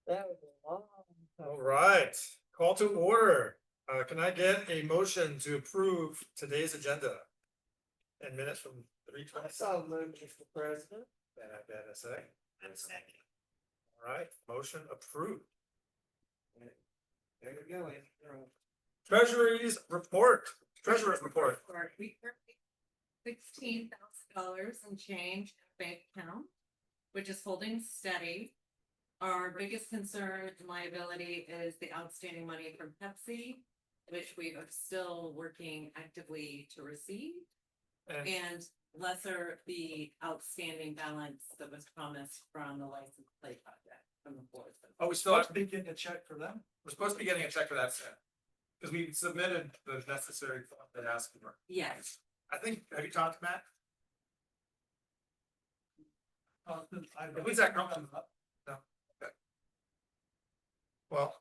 That was a long time. All right, call to order. Can I get a motion to approve today's agenda? And minutes from 3:20. So moved, Mr. President. Then I bet a second. All right, motion approved. There you go. Treasury's report, treasurer's report. We currently $16,000 and change in bank account, which is holding steady. Our biggest concern and liability is the outstanding money from Pepsi, which we are still working actively to receive. And lesser the outstanding balance that was promised from the license plate project from the board. Oh, we still have to be getting a check for them? We're supposed to be getting a check for that set. Because we submitted the necessary form that asked for. Yes. I think, have you talked to Matt? Who's that girl? No, okay. Well.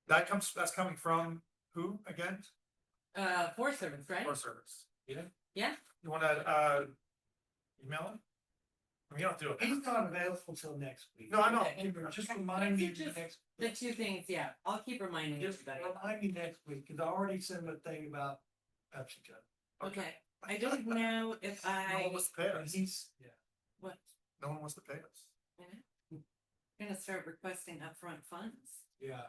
That's coming from who again? Forest Service, right? Forest Service. Yeah. You wanna, email him? I mean, you don't do it. He's not available till next week. No, I know. Just remind me Just next. The two things, yeah, I'll keep reminding Just everybody. remind me next week, cause I already sent him a thing about Pepsi Cup. Okay, I don't know if No one I, wants to pay And us. he's, yeah. what, No one wants to pay us. gonna start requesting upfront funds. Yeah.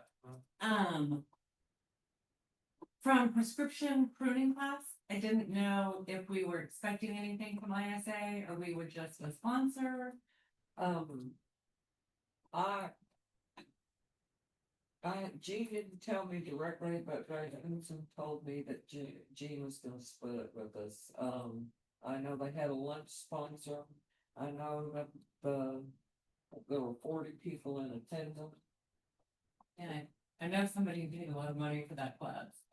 From prescription pruning class, I didn't know if we were expecting anything from ISA or we were just a sponsor. Gene didn't tell me directly, but Greg Emerson told me that Gene was gonna split it with us. I know they had a lunch sponsor. I know that there were 40 people in attendance. And I know somebody paid a lot of money for that class.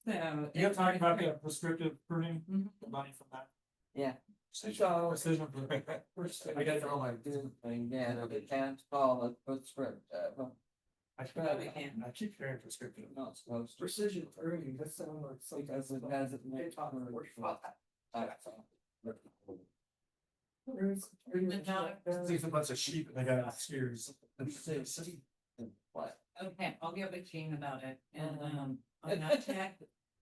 So. You're talking about the prescriptive pruning, Mhm. the money from that? Yeah. So. Precision. I got it all I do thing, yeah, they can't call it prescriptive. I keep hearing prescriptive. Not supposed to. Precision pruning, that sounds like something. Because it hasn't made it It's a bunch of sheep and they got shears. What? Okay, I'll get with Gene about it and on that check.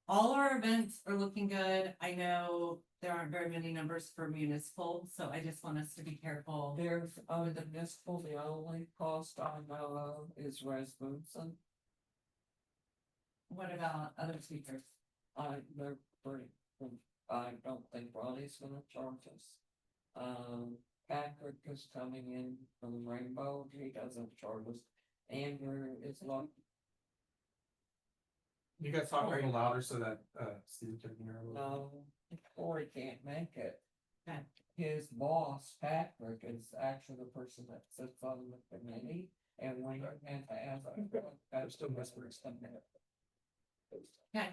All our events are looking good. I know there aren't very many numbers for municipal, so I just want us to be careful. There's, the municipal, the only cost I know of is Rasmussen. What about other speakers? They're pretty, I don't think Ronnie's gonna charge us. Patrick is coming in from Rainbow, he doesn't charge us. Andrew is like, You guys talk a little louder so that Steve can hear a little. no, Corey can't make it. Okay. His boss, Patrick, is actually the person that sits on the committee, and we had to ask. I'm still whispering. Okay.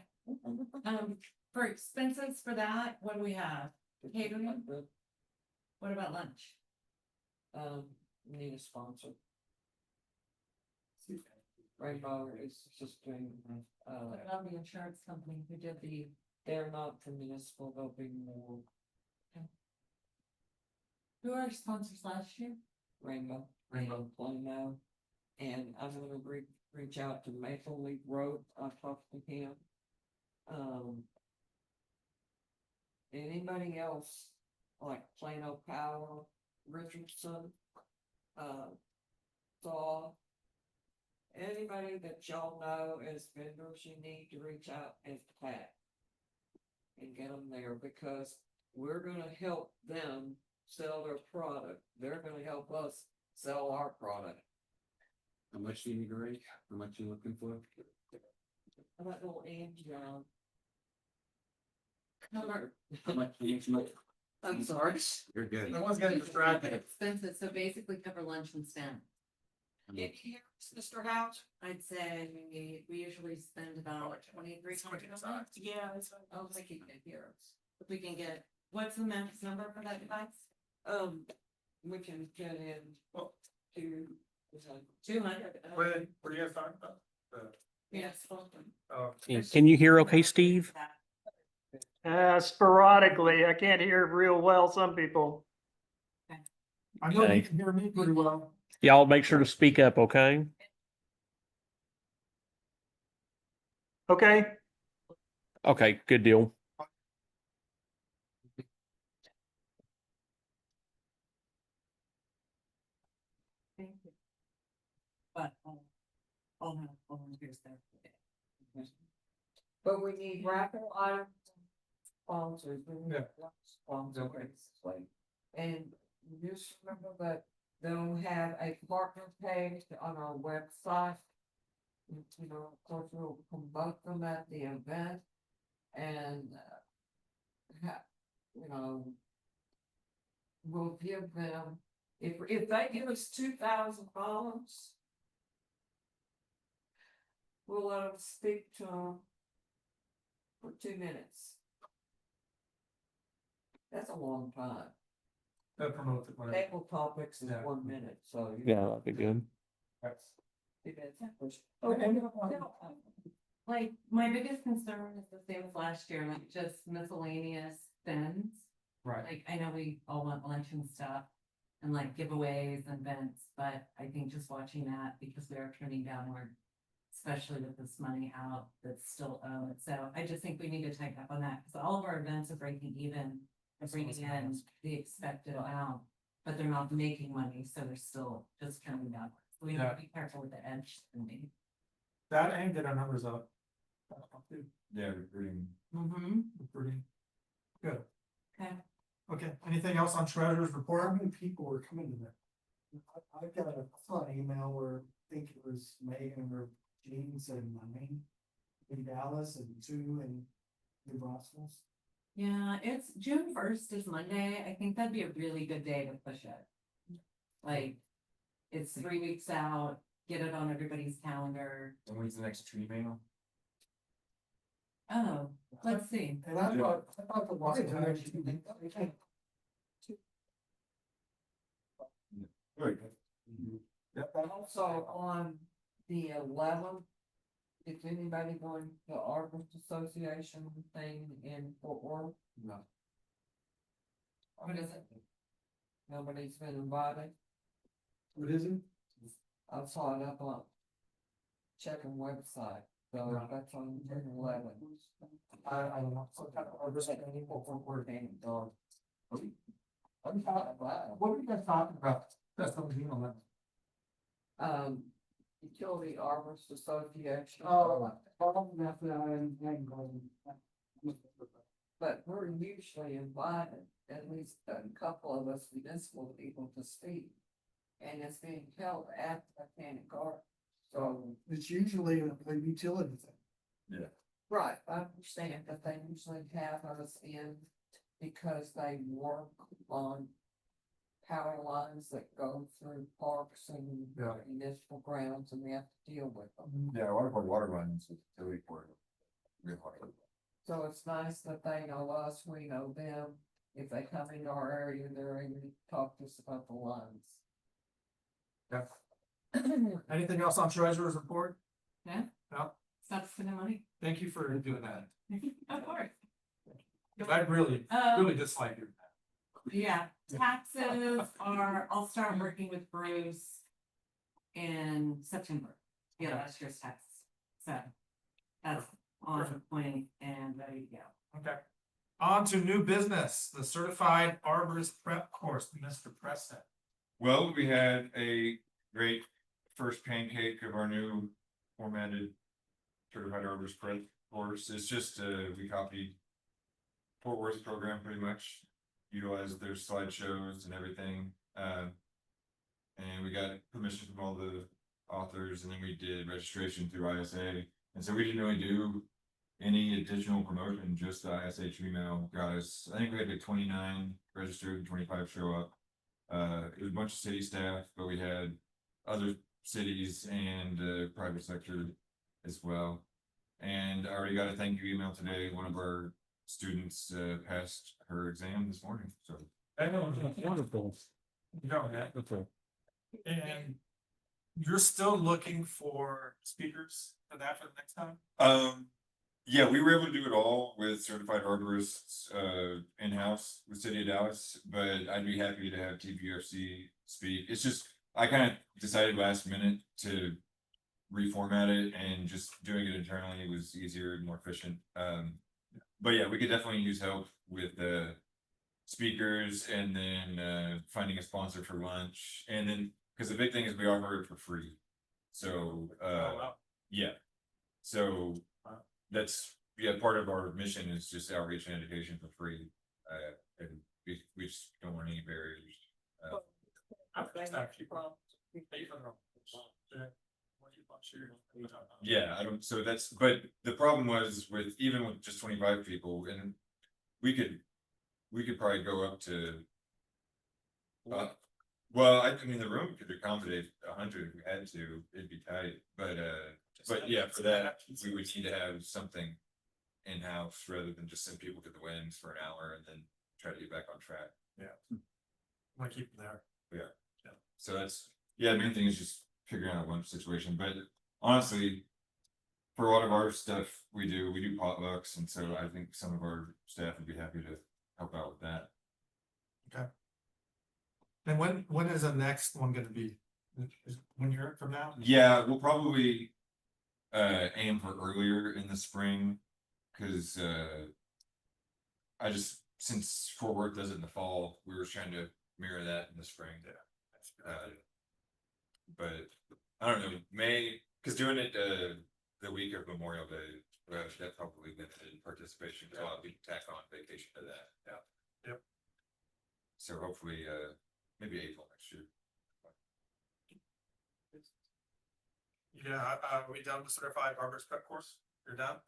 For expenses for that, what do we have? Catering? What about lunch? Need a sponsor. Rainbow is just doing, What about the insurance company who did the? they're not from municipal, they'll be more Who are our sponsors last year? Rainbow. Rainbow. Plano. And I'm gonna reach out to Maple Leaf Road, I talked to him. Anybody else, like Plano Power, Richardson, Saw. Anybody that y'all know as vendors, you need to reach out and Pat. And get them there, because we're gonna help them sell their product, they're gonna help us sell our product. How much do you need to raise? How much you looking for? How about little Angie, How much do you need? I'm sorry. You're good. No one's getting distracted. Expenses, so basically cover lunch and snack. Get here, Mr. House. I'd say we usually spend about 2,300. Yeah, I'll make it here. If we can get, what's the max number for that device? we can get in Well, to. 200. What are you guys talking about? Yes. Oh, Can you hear okay, Steve? Sporadically, I can't hear real well, some people. I know Okay. you can hear me pretty well. Y'all make sure to speak up, okay? Okay. Okay, good deal. Thank you. But, here's there. But we need raffle items, sponsors. We need Yeah. sponsors. And just remember that they'll have a partner page on our website. You know, of course, we'll promote them at the event and, you know, we'll give them, if they give us $2,000, we'll let them speak to them for 2 minutes. That's a long time. That promotes it. whatever. Table topics is Yeah. 1 minute, so. Yeah, that'd be good. That's- Like, my biggest concern is the same as last year, like just miscellaneous things. Right. Like, I know we all want lunch and stuff and like giveaways and events, but I think just watching that because we are turning downward. Especially with this money out that's still owed, so I just think we need to tighten up on that, because all of our events are breaking even. They're bringing in the expected amount, but they're not making money, so they're still just turning downward. So we have to be careful with the edge spending. That and get our numbers up. Yeah, recruiting. Mm-hmm, Pretty good. okay. Okay, anything else on treasurer's How report? many people were coming to that? I saw an email where I think it was Megan or Jean said 9 in Dallas and 2 in New Brussels. Yeah, it's June 1st is Monday, I think that'd be a really good day to push it. Like, it's 3 weeks out, get it on everybody's calendar. And when's the next tree mail? Oh, let's see. And I thought the Washington. Right. Also on the 11th, is anybody going to the Arborist Association thing in Fort Worth? No. What is it? Nobody's been invited. What is it? I saw it up on checking website, so that's on June 11th. I don't know. So kind of represent any people for working dog. What were you guys talking about? That's something on that. Utility Arborist Association. That's going. But we're usually invited, at least a couple of us municipal people to speak. And it's being held at the Mechanic Garden, so. It's usually a utility thing. Right, I understand that they usually have us in because they work on power lines that go through parks and Yeah. municipal grounds, and we have to deal with them. Yeah, water lines, utility port. Real hard. So it's nice that they know us, we know them. If they come into our area, they're able to talk to us about the lines. Anything else on treasurer's report? Yeah. No. Stop spending money. Thank you for doing that. Of course. 'Cause I really dislike doing that. Yeah, taxes are, I'll start working with Bruce in September. Yeah, last year's taxes. So that's on point and ready to go. Okay. On to new business, the certified arborist prep course, Mr. Preston. Well, we had a great first pancake of our new formatted certified arborist prep course. It's just, we copied Fort Worth program pretty much, utilized their slideshows and everything. And we got permission from all the authors, and then we did registration through ISA. And so we didn't really do any additional promotion, just the ISH email got us, I think we had like 29 registered, 25 show up. It was a bunch of city staff, but we had other cities and private sector as well. And I already got a thank you email today. One of our students passed her exam this morning, so. Wonderful. You know that. And you're still looking for speakers for that for the next time? Yeah, we were able to do it all with certified arborists, in-house with City of Dallas, but I'd be happy to have TBUFC speak. It's just, I kind of decided last minute to reformat it, and just doing it internally was easier and more efficient. But yeah, we could definitely use help with the speakers, and then finding a sponsor for lunch, and then, because the big thing is we offer it for free. So yeah, so that's, yeah, part of our mission is just outreach and education for free. And we just don't want any barriers. Yeah, I don't, so that's, but the problem was with, even with just 25 people, and we could probably go up to. Well, I mean, the room could accommodate 100 if we had to, it'd be tight, but yeah, for that, we would need to have something in-house rather than just send people to the winds for an hour and then try to get back on track. Wanna keep them there. So that's, yeah, the main thing is just figuring out a lunch situation, but honestly, for a lot of our stuff, we do potlucks, and so I think some of our staff would be happy to help out with that. And when is the next one gonna be? Is 1 year from now? Yeah, we'll probably aim for earlier in the spring, because I just, since Fort Worth does it in the fall, we were trying to mirror that in the spring. But I don't know, May, because doing it the week of Memorial Day, that probably limited participation, because I'll be tack on vacation to that. Yep. So hopefully maybe April next year. Yeah, we done the certified barber's prep course? You're done?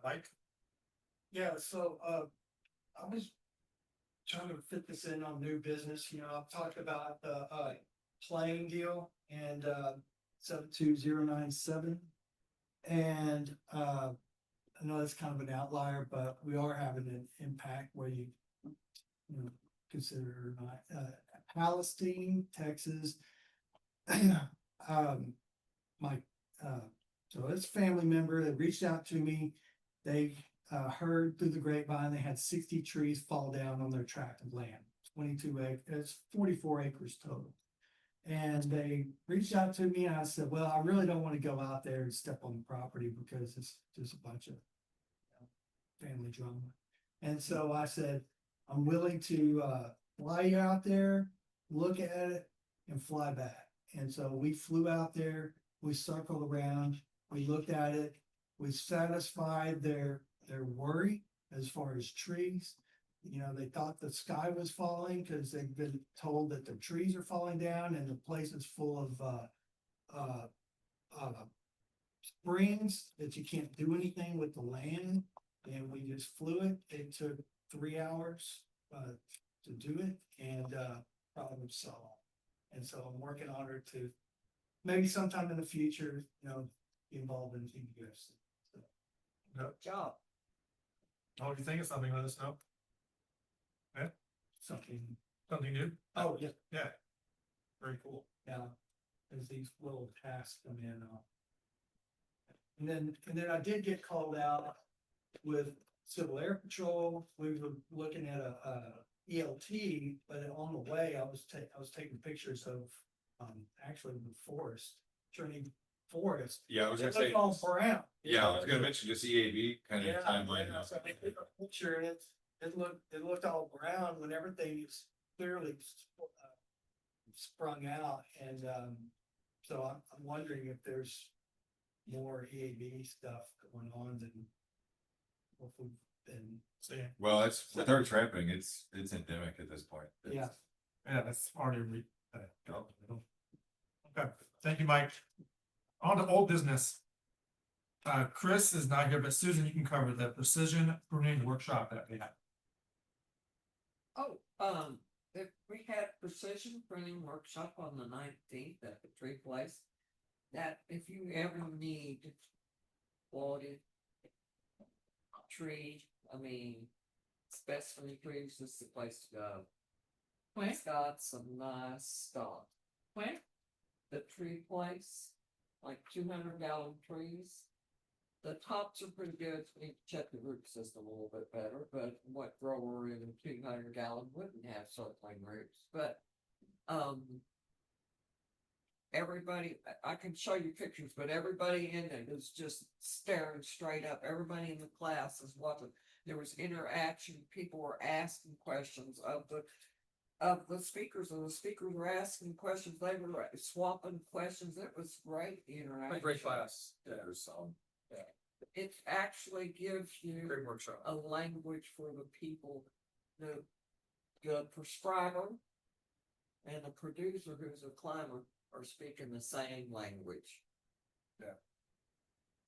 Mike? Yeah, so, I was trying to fit this in on new business, I've talked about the, playing deal and, 72097. And, I know that's kind of an outlier, but we are having an impact where you consider it or not, Palestine, Texas. My, so it's a family member that reached out to me. They heard through the grapevine they had 60 trees fall down on their tract of land, 22 acres, it's 44 acres total. And they reached out to me, and I said, well, I really don't want to go out there and step on the property because it's just a bunch of family drama. And so I said, I'm willing to fly you out there, look at it, and fly back. And so we flew out there, we circled around, we looked at it, we satisfied their worry as far as trees. They thought the sky was falling because they've been told that the trees are falling down, and the place is full of springs that you can't do anything with the land. And we just flew it. It took 3 hours to do it, and problem solved. And so I'm working on her to maybe sometime in the future, be involved in TBUFC. So, Good job. Oh, if you think of something, let us know. Something new? oh yeah, Yeah. Very cool. yeah. As these little tasks come in. And then I did get called out with Civil Air Patrol. We were looking at a ELT, but on the way I was taking pictures of actually the forest, Trinity Forest. Yeah, I was It gonna say, looked all brown. yeah, I was gonna mention this EAV kind of timeline. So I took a picture, and it looked all brown when everything is clearly sprung out, and so I'm wondering if there's more EAB stuff going on than what we've been. See, Well, it's with our trapping, it's endemic at this point. Yeah. yeah, that's already okay, thank you, Mike. On to old business. Chris is not here, but Susan, you can cover the precision pruning workshop that we had. Oh, if we had precision printing workshop on the 19th at the tree place, that if you ever need quality tree, specimen trees is the place to go. Where? It's got some nice stuff. Where? The tree place, like 200-gallon trees. The tops are pretty good, so we need to check the root system a little bit better, but what grower in a 200 gallon wouldn't have circling roots, but, everybody, I can show you pictures, but everybody in it is just staring straight up. Everybody in the class is watching. There was interaction. People were asking questions of the speakers, and the speakers were asking questions. They were swapping questions. It was great interaction. Great class. Yeah, it was solid. It actually gives you Great workshop. a language for the people, the prescriber and the producer who's a climber are speaking the same language. Yeah,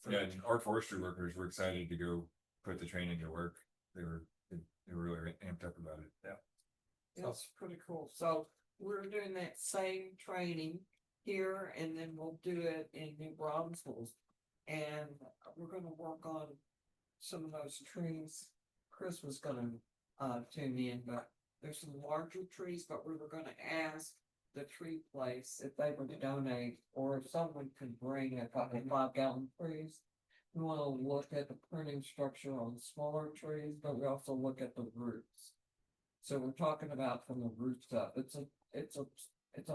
and our forestry workers were excited to go put the training to work. They were really amped up about it. Yeah. It's pretty cool. So we're doing that same training here, and then we'll do it in New Braunfels. And we're gonna work on some of those trees. Chris was gonna tune in, but there's some larger trees, but we were gonna ask the tree place if they were to donate, or if someone could bring a couple of 5 gallon trees. We wanna look at the pruning structure on smaller trees, but we also look at the roots. So we're talking about from the roots up. It's a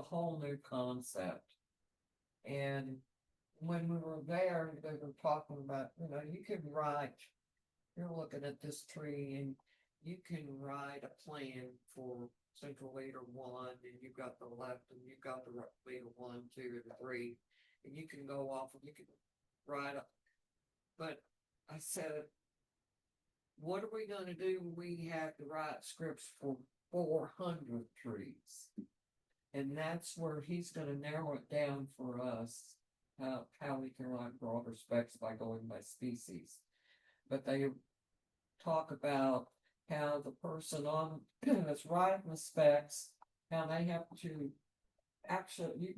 whole new concept. And when we were there, they were talking about, you can write, you're looking at this tree and you can write a plan for central leader 1, and you've got the left, and you've got the right leader 1, 2, and 3, and you can go off and you can write up. But I said, what are we gonna do when we have to write scripts for 400 trees? And that's where he's gonna narrow it down for us, how we can write broader specs by going by species. But they talk about how the person on that's writing the specs, how they have to actually,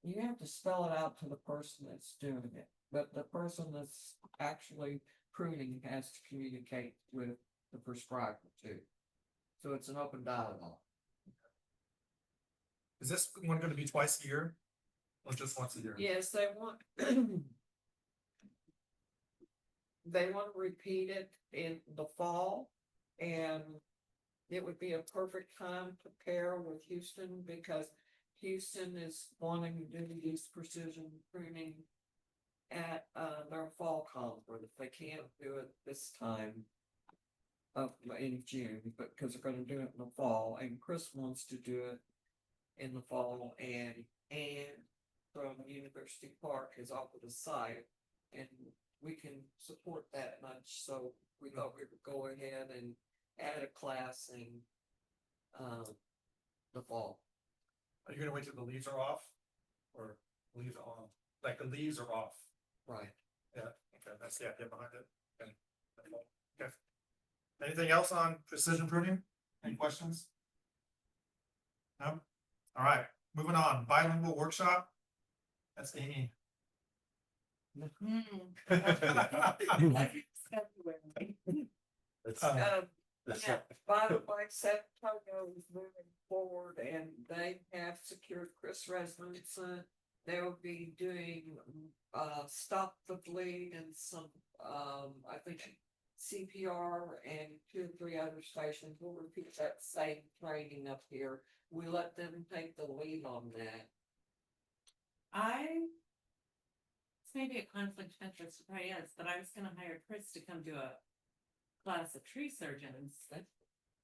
you have to spell it out to the person that's doing it, but the person that's actually pruning has to communicate with the prescriber too. So it's an open dialogue. Is this one gonna be twice a year? Or just once a year? Yes, they want to repeat it in the fall, and it would be a perfect time to pair with Houston, because Houston is wanting to do these precision pruning at their fall conference. They can't do it this time in June, but because they're going to do it in the fall, and Chris wants to do it in the fall, and from University Park has offered a site, and we can support that much, so we thought we would go ahead and add a class in the fall. Are you gonna wait till the leaves are off? Or leaves are on? Like the leaves are off? Right. Yeah, okay, that's the idea behind it. Okay. Okay. Anything else on precision pruning? Any questions? No? All right, moving on, bilingual workshop. That's Amy. Yeah, by the way, San Antonio is moving forward, and they have secured Chris Resnickson. They'll be doing stop the bleed and some I think CPR and 2 or 3 other stations. We'll repeat that same training up here. We let them take the lead on that. It's maybe a conflict of interest, it probably is, but I was gonna hire Chris to come do a class of tree surgeons. I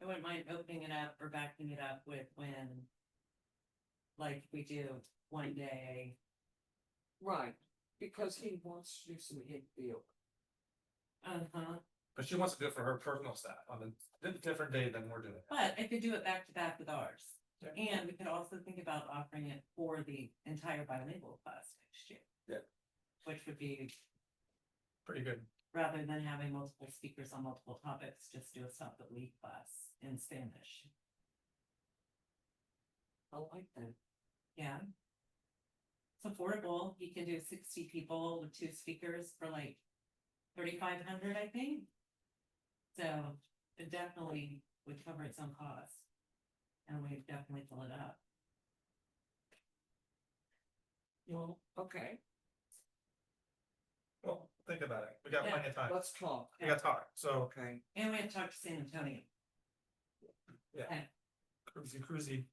wouldn't mind opening it up or backing it up with when, like, we do one day. Right, because he wants to do some infield. But she wants to do it for her personal staff on a different day than we're doing it. But I could do it back to back with ours. Yeah. And we could also think about offering it for the entire bilingual class next year. Yeah. Which would be, Pretty good. rather than having multiple speakers on multiple topics, just do a stop the lead class in Spanish. I like that. Yeah. It's affordable. You can do 60 people with 2 speakers for like 3,500, I think. So it definitely would cover its own cost. And we definitely fill it up. Well, okay. Well, think about it. We got Yeah. plenty of time. Let's talk. We got time, so Okay. And we have to talk to San Antonio. cruisy.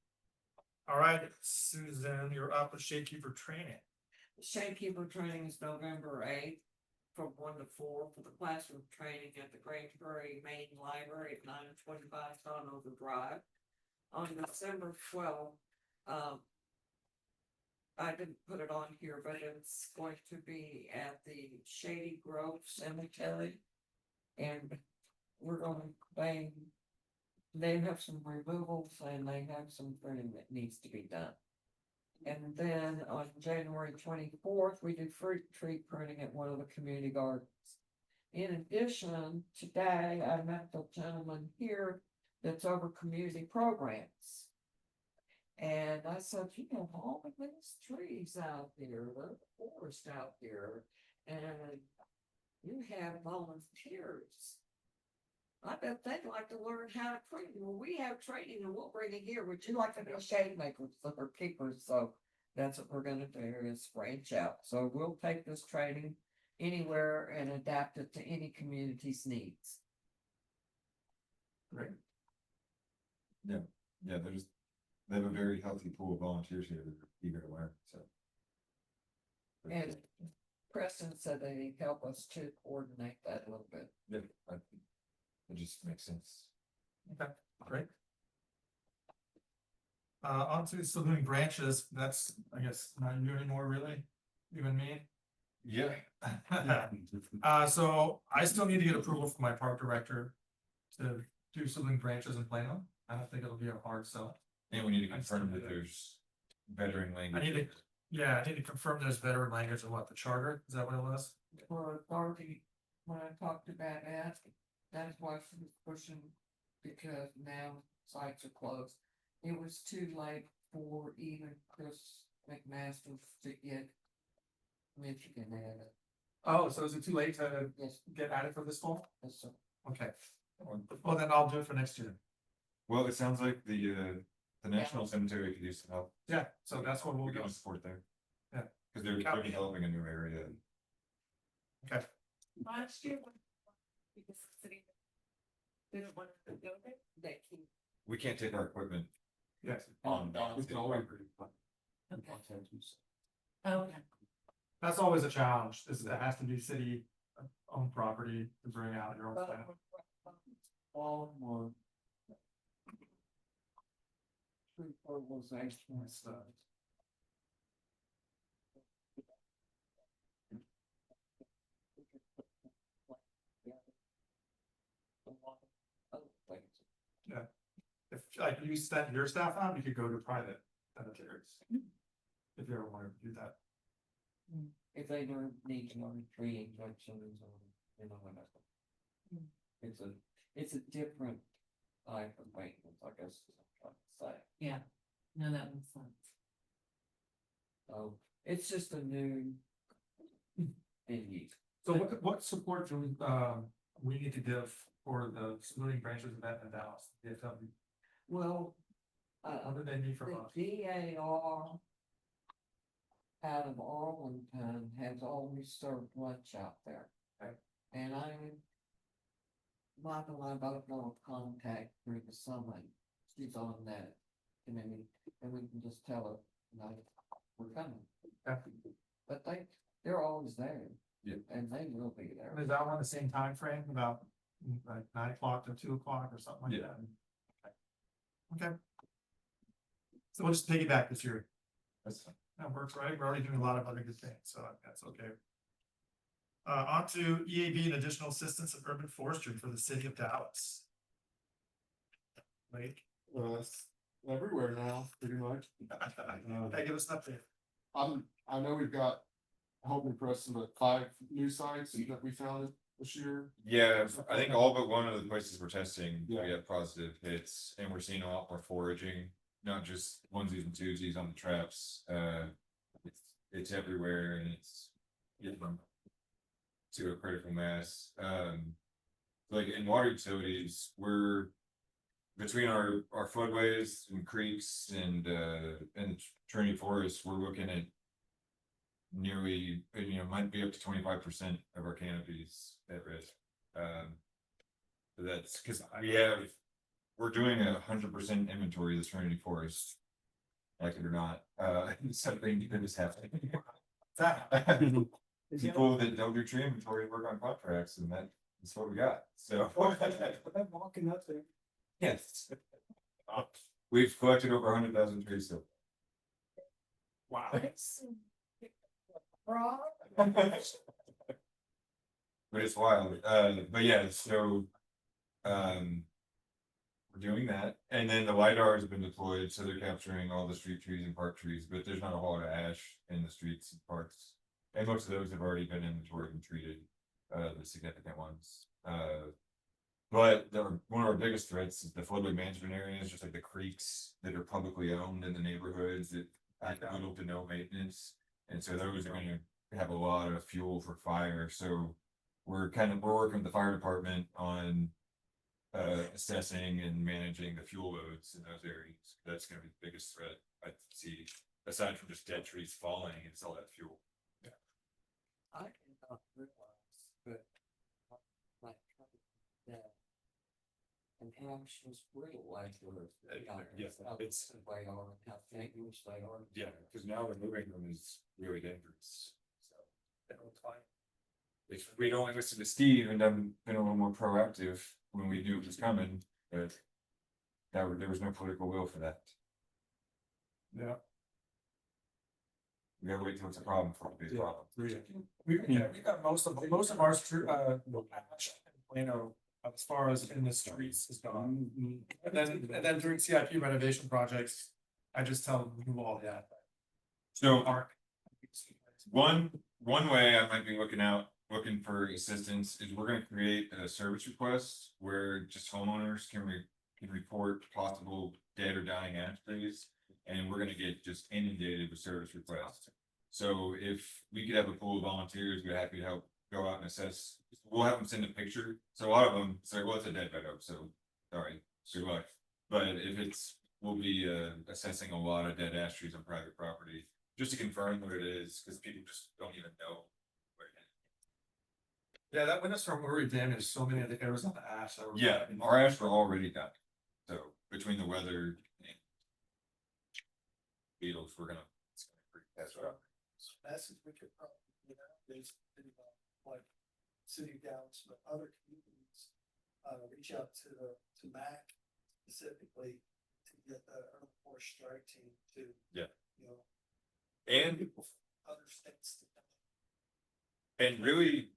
All right, Susan, you're up with Shakekeeper training. Shakekeeper training is November 8th from 1 to 4 for the classroom training at the Grangebury Main Library at 925 Conover Drive. On December 12th, I didn't put it on here, but it's going to be at the Shady Grove Cemetery. And we're gonna, they have some removals and they have some pruning that needs to be done. And then on January 24th, we do fruit tree pruning at one of the community gardens. In addition, today I met the gentleman here that's over community programs. And I said, you know, all of these trees out there, the forest out there, and you have volunteers. I bet they'd like to learn how to prune. Well, we have training and we'll bring it here. Would you like to be shade makers or keepers? So that's what we're gonna do is branch out. So we'll take this training anywhere and adapt it to any community's needs. Great. Yeah, they have a very healthy pool of volunteers here that are eager to learn, so. And Preston said that he'd help us to coordinate that a little bit. Yeah, it just makes sense. Okay, great. On to saluting branches, that's, I guess, not you anymore, really, you and me. Yeah. So I still need to get approval from my park director to do saluting branches in Plano. I don't think it'll be a hard sell. And we need to I confirm still that do. there's veteran language. I need to confirm there's veteran language in what, the charter, is that what it was? For authority, when I talked about that, that's why she was pushing, because now sites are closed. It was too late for even Chris McMaster to get Michigan added. Oh, so is it too late to Yes, get added for this fall? yes, sir. Okay, well then I'll do it for next year. Well, it sounds like the National Cemetery could use some help. Yeah, so that's what we'll We go. can support there. Yeah. Cause they're developing a new area. Last year, because the city didn't want to go there, they can. We can't take our equipment Yes. on. We can always. Oh, okay. That's always a challenge, is it has to be city owned property to bring out your own stuff. Walmart. Tree fertilization stuff. If like you send your staff out, you could go to private cemeteries. If you ever wanted to do that. If they don't need to learn tree injections or, you know, whatever. It's a different type of maintenance, I guess, is what I'm trying to say. Yeah, no, that makes sense. So it's just a new. Thingy. So what support do we need to give for the saluting branches event in Dallas? DFW? Well, What do they need from us? the DAR out of Arlington has always served lunch out there. Okay. And Michael and I both know a contact through the summit. She's on that committee, and we can just tell her, you know, we're coming. Okay. But they're always there. Yeah. And they will be And there. is that one the same time frame, about like 9 o'clock to 2 o'clock or something like Yeah. that? Okay. So we'll just piggyback this year. That's That works, right? We're already doing a lot of other good things, so that's okay. On to EAB and additional assistance of urban forestry for the city of Dallas. Lake. It's everywhere now, pretty much. Okay, give us an update. I know we've got, I hope we press about 5 new sites that we found this year. Yeah, I think all but one of the places we're testing, we Yeah. have positive hits, and we're seeing a lot more foraging, not just onesies and twosies on the traps. It's everywhere, and it's getting to a critical mass. Like in water utilities, we're between our floodways and creeks and Trinity Forest, we're looking at nearly, might be up to 25% of our canopies at risk. That's because we're doing 100% inventory of the Trinity Forest. Like it or not, something that is happening. People that don't do tree inventory work on contracts, and that's what we got, so. I'm walking up there. Yes. We've collected over 100,000 trees, so. Wow. But it's wild, but yeah, so, we're doing that, and then the LiDAR has been deployed, so they're capturing all the street trees and park trees, but there's not a whole lot of ash in the streets and parks. And most of those have already been inventoried and treated, the significant ones, but one of our biggest threats is the floodway management areas, just like the creeks that are publicly owned in the neighborhoods that have little to no maintenance. And so those are gonna have a lot of fuel for fire, so we're working with the fire department on assessing and managing the fuel loads in those areas. That's gonna be the biggest threat I see, aside from just dead trees falling, it's all that fuel. I did not realize, but like that. And ash was real like Yes, it's- they are, and how dangerous they are. Yeah, because now removing them is really dangerous, so. If we'd only listened to Steve and been a little more proactive when we knew it was coming, but there was no political will for that. Yeah. We gotta wait till it's a problem for it to be a problem. We got most of our ash in Plano, as far as in the streets is gone. And then during CIP renovation projects, I just tell them remove all that. So one way I might be looking for assistance is we're gonna create a service request where just homeowners can report possible dead or dying ash trees. And we're gonna get just inundated with service requests. So if we could have a pool of volunteers, we're happy to help go out and assess. We'll have them send a picture. So a lot of them say, well, it's a dead oak, so sorry, good luck. But if we'll be assessing a lot of dead ash trees on private property, just to confirm what it is, because people just don't even know. Yeah, that windstorm already damaged so many of the Arizona ash. That were- Yeah, our ash were already done. So between the weather and beetles, it's gonna creep. That's what Message we could probably, there's, like, city of Dallas, but other communities, reach out to MAC specifically to get the early force strike team to. Yeah. You know. And people, other states. And really,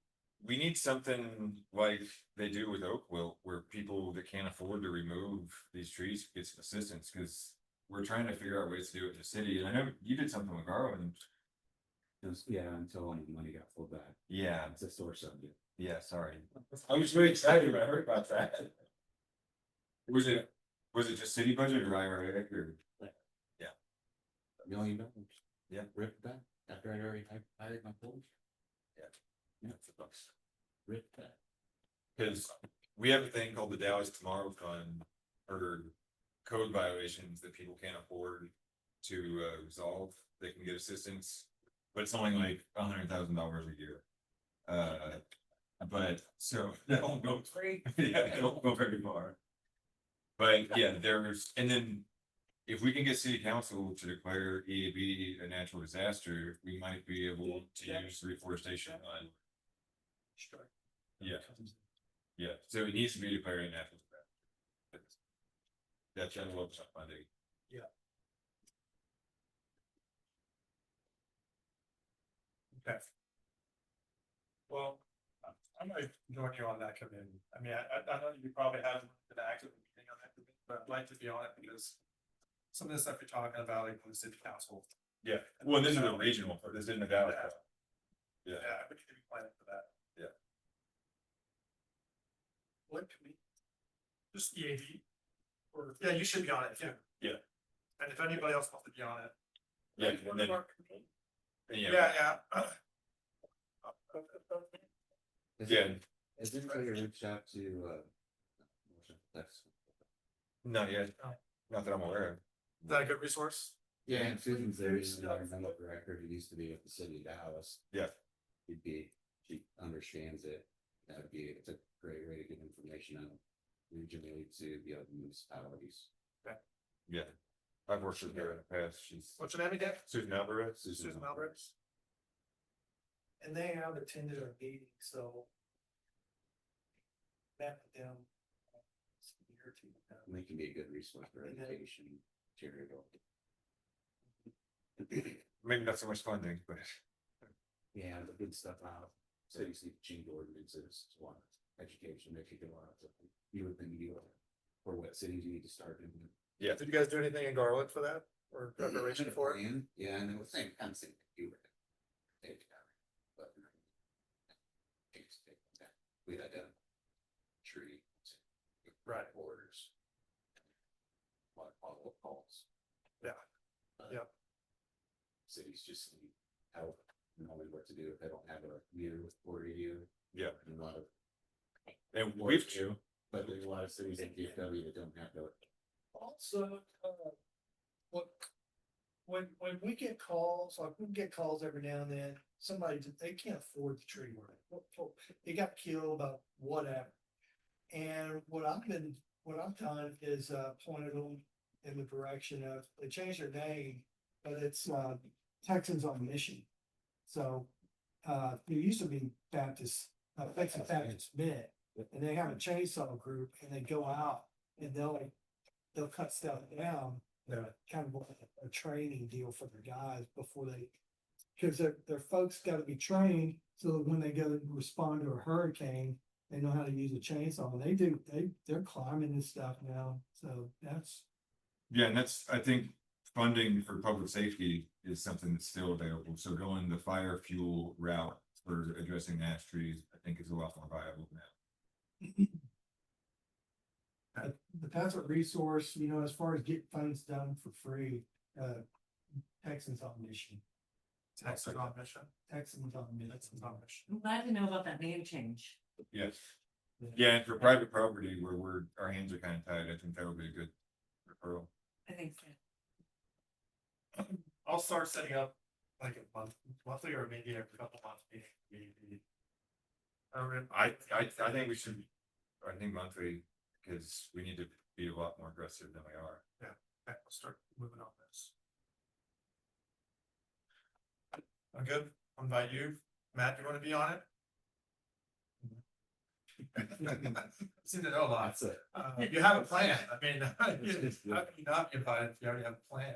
we need something like they do with oak wilt, where people that can't afford to remove these trees get some assistance, because we're trying to figure out ways to do it in the city, and I know you did something with Garland. Until money got pulled back. Yeah, It's a sore subject. yeah, sorry. I was really excited when I heard about that. Was it just city budget or IRA or? $1 million. Yeah. Ripped back after I already hired my poles. Yeah. Yeah, it's $1. Ripped back. Cause we have a thing called the Dallas Tomorrow Fund for code violations that people can't afford to resolve. They can get assistance, but it's only like $100,000 a year. But so that won't go free. Yeah, it won't go very far. But yeah, and then if we can get city council to declare EAB a natural disaster, we might be able to use reforestation on. Yeah. Yeah, so it needs to be declared a natural disaster. That's envelope funding. Okay. Well, I might join you on that committee. I mean, I know you probably haven't been active in being on that committee, but I'd like to be on it because some of the stuff you're talking about, like the city council. Yeah, well, this is a regional, this isn't a Dallas. Yeah, Yeah, we need to be planning for that. What committee? Just EAD. Or, yeah, you should be on it too. Yeah. And if anybody else wants to be on it. yeah, and then, Yeah. yeah, Has anybody reached out to, that's, not yet, not that I'm aware of. Is that a good resource? Yeah, and Susan's there, is our number for record, it used to be at the city of Dallas. Yeah. It'd be, she understands it, that'd be, it's a great way to get information out regionally to the other municipalities. Yeah, I've worked with her in the past, she's What's your name again? Susan Alvarez. Susan Alvarez. And they have attended our meeting, so. Met with them. A year or two ago. And they can be a good resource for And then- education material. Maybe not so much funding, but Yeah, the good stuff out, cities need to change ordinances, it's one, education, they could do a lot of, you would think you, or what cities you need to start doing. yeah. Did you guys do anything in Garland for that or preparation for it? Plan, yeah, and it was same kind of thing, you were. But. We had a tree. Right. Borders. What, all calls. Yeah. Yeah. Cities just need help, knowing what to do if they don't have a meter with 40U. Yeah. And a lot of, And we've, but there's a lot of cities in DFW that don't have the. Also, what, when we get calls, like we get calls every now and then, somebody, they can't afford the tree work. It got killed, about whatever. And what I've done is, pointed them in the direction of, they changed their name, but it's, Texans on Mission. So, it used to be Baptist, Texas Baptist Mid, and they have a chainsaw group and they go out and they'll cut stuff down. Kind of a training deal for their guys before they, because their folks gotta be trained so that when they go to respond to a hurricane, they know how to use a chainsaw. And they're climbing this stuff now, so that's. yeah, and that's, I think, funding for public safety is something that's still available, so going the fire fuel route for addressing ash trees, I think is a lot more viable now. But that's a resource, as far as getting things done for free, Texans on Mission. Texas on mission. Texans on Mission. Texas on mission. I'm glad to know about that name change. Yes. Yeah, and for private property where our hands are kind of tied, I think that would be a good referral. I think so. I'll start setting up like a monthly or maybe every couple months. Maybe. I think we should, I think monthly, because we need to be a lot more aggressive than we are. Okay, let's start moving on this. I'm good. I'll invite you. Matt, you want to be on it? Seem to know a lot. That's it. You have a plan. I mean, how can you not be invited if you already have a plan?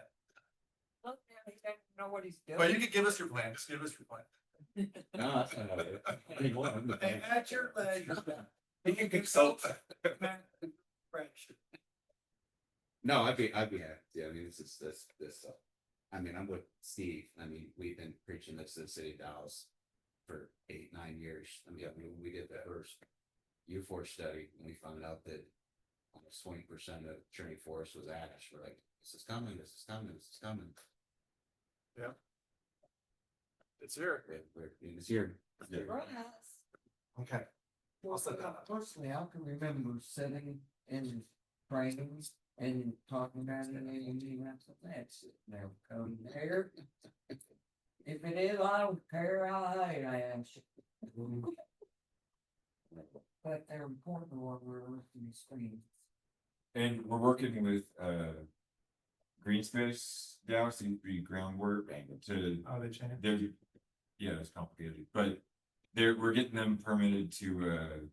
Look, he doesn't know what he's doing. Well, you can give us your plan. Just give us your plan. No, that's not it. I mean, one, And at your leisure. You can consult. No, I'd be happy, yeah, I mean, this stuff. I mean, I'm with Steve, I mean, we've been preaching this to the city of Dallas for 8-9 years. I mean, when we did the first U4 study, and we found out that almost 20% of Trinity Forest was ash, we're like, this is coming, this is coming, this is coming. It's here. It's here. Okay. Well, personally, I can remember sitting in trainings and talking about it, and that's never come there. If it is, I don't care how high I am. But they're important when we're looking at screens. And we're working with Green Space Dallas, the groundwork to Oh, they changed. they're, yeah, it's complicated, but we're getting them permitted to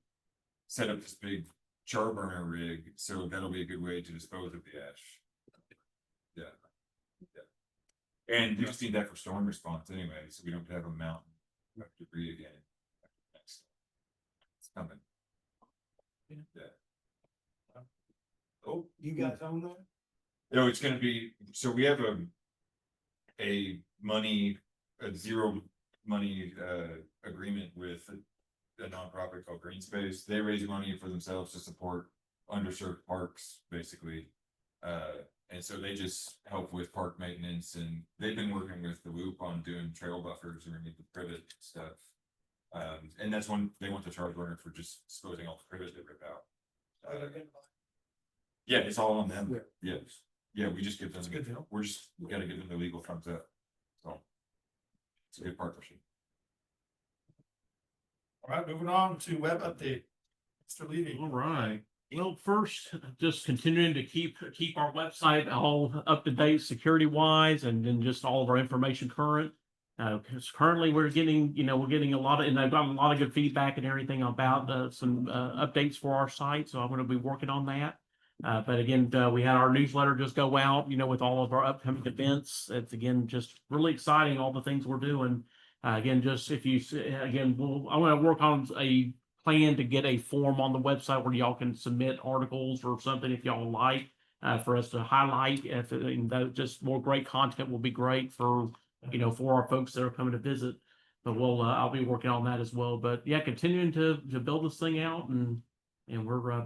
set up this big char burner rig, so that'll be a good way to dispose of the ash. Yeah. And we just need that for storm response anyway, so we don't have a mountain of debris again. It's coming. Yeah. Oh, You guys own that? no, it's gonna be, so we have a zero money agreement with a nonprofit called Green Space. They raise money for themselves to support underserved parks, basically. And so they just help with park maintenance, and they've been working with the Loop on doing trail buffers underneath the privet stuff. And that's when they want the charge burner for just disposing all the privet they rip out. Yeah, it's all on them. Yes. Yeah, we just give them, That's a good deal. we gotta give them the legal thumbs up. So. It's a good partnership. All right, moving on to web update. Mr. Levy. All right. Well, first, just continuing to keep our website all up to date security wise and then just all of our information current. Because currently we're getting a lot of, and I've gotten a lot of good feedback and everything about some updates for our site. So I'm going to be working on that. But again, we had our newsletter just go out, with all of our upcoming events. It's again, just really exciting, all the things we're doing. Again, just if you, again, I'm going to work on a plan to get a form on the website where y'all can submit articles or something if y'all like, for us to highlight. If just more great content will be great for our folks that are coming to visit. But I'll be working on that as well. But yeah, continuing to build this thing out and we're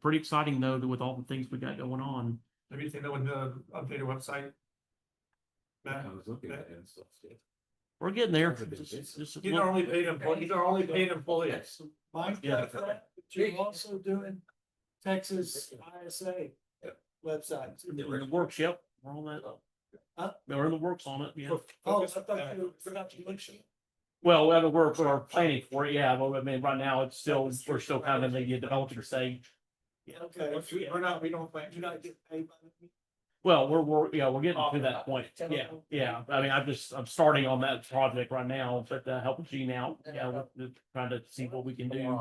pretty exciting though with all the things we got going on. Maybe you think that would update your website? Matt? I was looking at it and stuff, yeah. We're getting there. These are only paid employees. These are only paid employees. Mike, Yeah. but you're also doing Texas ISA websites. We're in the works, yep. We're on that. Huh? We're in the works on it, yeah. Oh, I thought you forgot to mention. Well, we're planning for it, yeah. Well, I mean, right now we're still kind of in the developer stage. Okay. We don't plan. You're not getting paid by the. Well, we're getting to that point. Yeah. I mean, I'm starting on that project right now, but helping Gene out. Yeah, we're trying to see what we can do,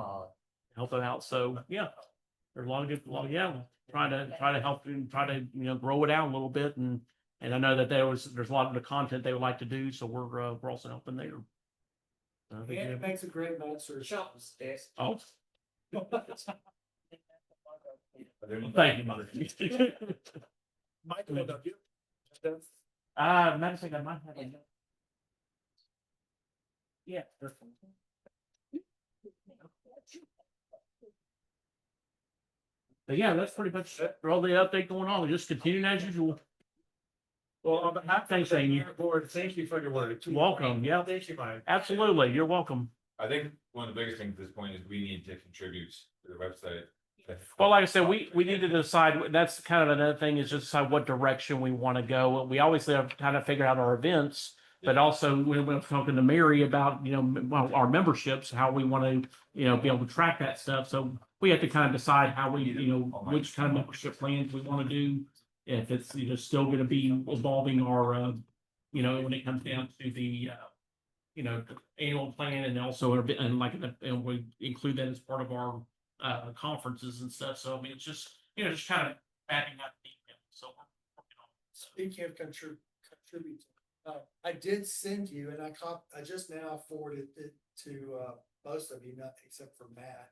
help them out. So yeah, there's a lot of yeah, trying to help and try to grow it out a little bit, and I know that there's a lot of the content they would like to do, so we're also helping there. And it makes a great master. Oh, There- thank you, mother. Michael, don't you? Matter of fact, I might have a. Yeah. But yeah, that's pretty much all the update going on. We're just continuing as usual. Well, on behalf of Thanks, the Amy. board, thank you for your work. Welcome. Yeah, Thank you, Mike. absolutely. You're welcome. I think one of the biggest things at this point is we need to contribute to the website. Well, like I said, we need to decide, that's kind of another thing, is just decide what direction we want to go. We obviously have to kind of figure out our events, but also we're talking to Mary about, our memberships, how we want to, be able to track that stuff. So we have to kind of decide how we, which kind of membership plans we want to do. If it's, still going to be evolving our, when it comes down to the, annual plan and also, and we include that as part of our conferences and stuff. So I mean, it's just just kind of adding up the email. So we're working on it. So, Speaking of contribute, I did send you, and I just now forwarded it to most of you, not except for Matt.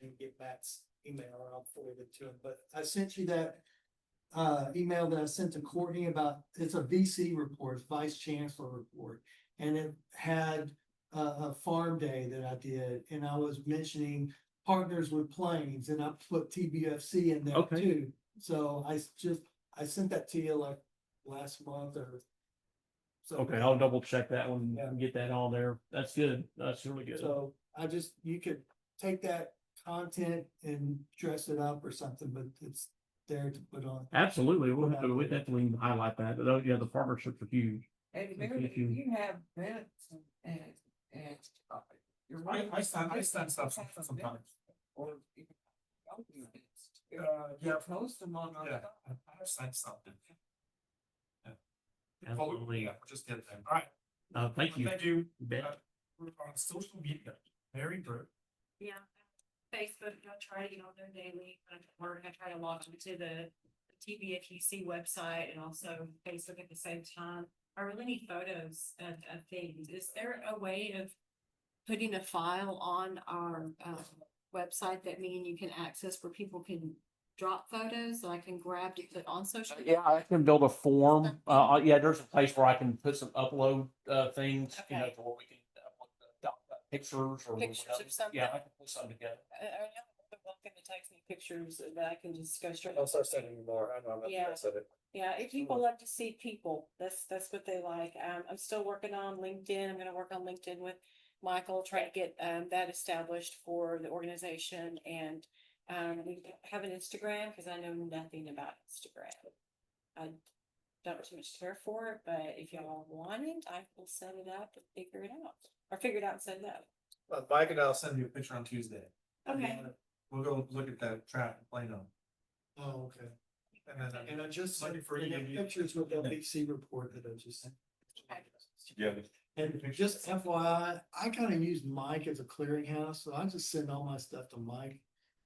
Didn't get Matt's email, I'll forward it to him. But I sent you that email that I sent to Courtney about, it's a VC report, Vice Chancellor report, and it had a farm day that I did, and I was mentioning partners with Plains, and I put TBUFC in there Okay. too. So I sent that to you like last month or. So, okay, I'll double check that one Yeah. and get that on there. That's good. That's really good. So you could take that content and dress it up or something, but it's there to put on. Absolutely, we'll definitely highlight that. But yeah, the partnerships are huge. Hey, Mary, Thank you. you have minutes and, you're right. I send stuff sometimes. Or you can open minutes. Yeah. Post them on our. Yeah, I sent something. Absolutely. Yeah, we're just getting there. All right. Thank you. Thank you. You bet. We're on social media. Mary Drew. Yeah, Facebook, I try to get on there daily, or I try to log into the TBFUC website and also Facebook at the same time. I really need photos of things. Is there a way of putting a file on our website that you can access where people can drop photos so I can grab to put on social? Yeah, I can build a form. Yeah, there's a place where I can put some upload things, Okay. to where we can upload pictures or Pictures whatever. of something. Yeah, I can put something together. Are you welcome to text me pictures that I can just go straight? I'll start sending you more. I know. Yeah. I said it. Yeah, if people love to see people, that's what they like. I'm still working on LinkedIn. I'm gonna work on LinkedIn with Michael, try to get that established for the organization, and we have an Instagram because I know nothing about Instagram. I don't have too much care for it, but if y'all want it, I will set it up and figure it out. Or figure it out and set it up. Mike and I'll send you a picture on Tuesday. Okay. We'll go look at that track in Plano. Oh, okay. And then, And I just, Looking for and you. the pictures with that BC report that I just sent. Yeah. And just FYI, I kind of use Mike as a clearinghouse, so I just send all my stuff to Mike.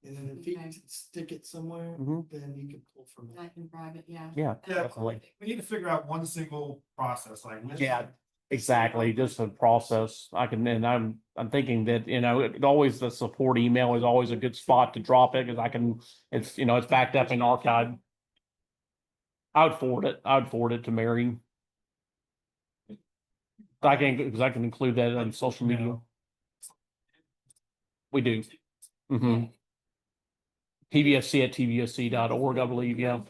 And then if he Okay. can stick it somewhere, Mhm. then you can pull from I that. can grab it, yeah. Yeah, Yeah. definitely. we need to figure out one single process, like. Yeah, exactly, just a process. I can, and I'm thinking that, it always, the support email is always a good spot to drop it, because I can, it's, it's backed up in archive. I would forward it to Mary. Because I can include that on social media. We do. Mm-hmm. TBFC at TBFC.org, I believe, yeah.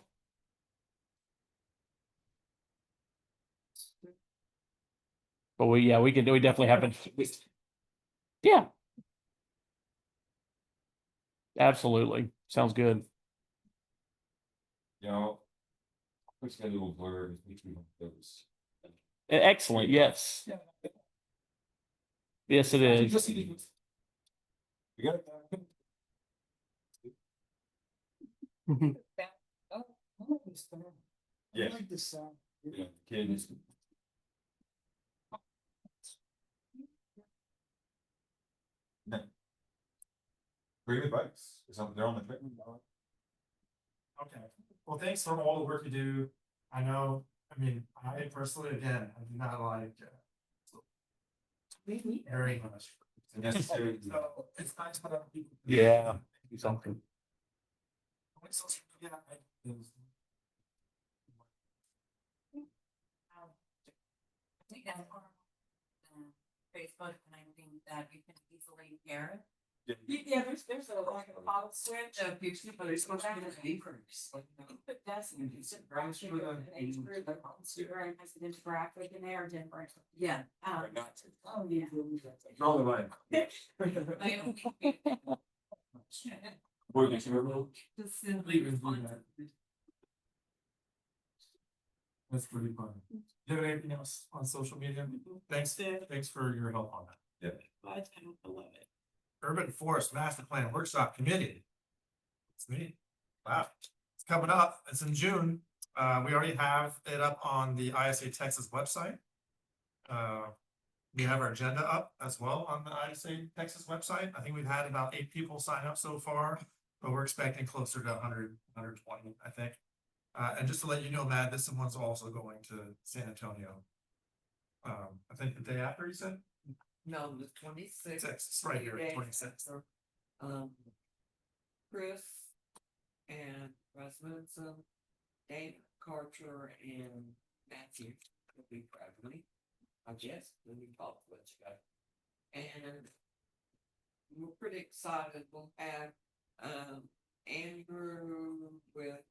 But we definitely have it. Yeah. Absolutely. Sounds good. You know. Let's get a little blur between those. Excellent, yes. Yes, it is. You got it. Mhm. Yeah. I like this sound. Yeah, kids. No. Bring the bikes, they're on the equipment. Okay, well, thanks for all the work you do. I know, I personally, again, I do not like. Very much. Necessary. So it's nice when other people. Yeah. Do something. What social media is- I think that's part of Facebook, and I think that you can easily hear it. Yeah, there's a like a bottle switch. So if you see, but it's supposed to be the decrease. Put that in, you sit graphic or an age group, Instagram has an infographic in there, different. Yeah. Oh, yeah. Draw the line. Just simply respond. That's pretty fun. Do you have anything else on social media? Thanks for your help on that. I love it. Urban Forest Master Plan Workshop Committee. It's neat. Wow, it's coming up. It's in June. We already have it up on the ISA Texas website. We have our agenda up as well on the ISA Texas website. I think we've had about 8 people sign up so far, but we're expecting closer to 100, 120, I think. And just to let you know, Matt, this one's also going to San Antonio. I think the day after, you said? No, the 26th. It's right here, 26th. Chris and Rasmussen, Dave Carter and Matthew will be traveling. I guess, when we talk to you guys. And we're pretty excited. We'll have, Andrew with.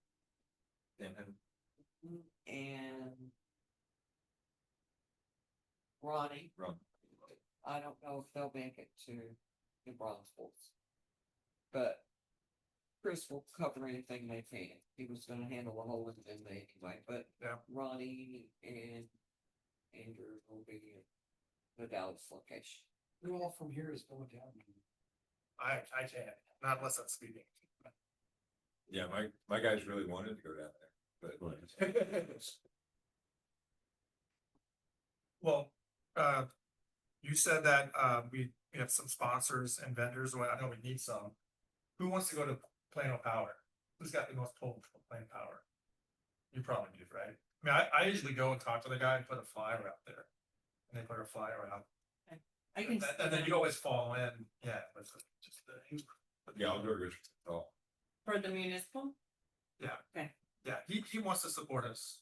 And. Ronnie. I don't know if they'll make it to New Braunfels. But Chris will cover anything they can. He was gonna handle the whole thing anyway, but Yeah. Ronnie and Andrew will be in the Dallas location. Who all from here is going down? I can't, not unless I'm speaking. Yeah, my guys really wanted to go down there, but. Well, you said that, we have some sponsors and vendors, or I know we need some. Who wants to go to Plano Power? Who's got the most pull for Plano Power? You probably do, right? I usually go and talk to the guy and put a flyer out there. And they put a flyer out. I can. And then you always fall in, yeah, but it's just Yeah, I'll do it. Oh, For the municipal? yeah, he wants to support us.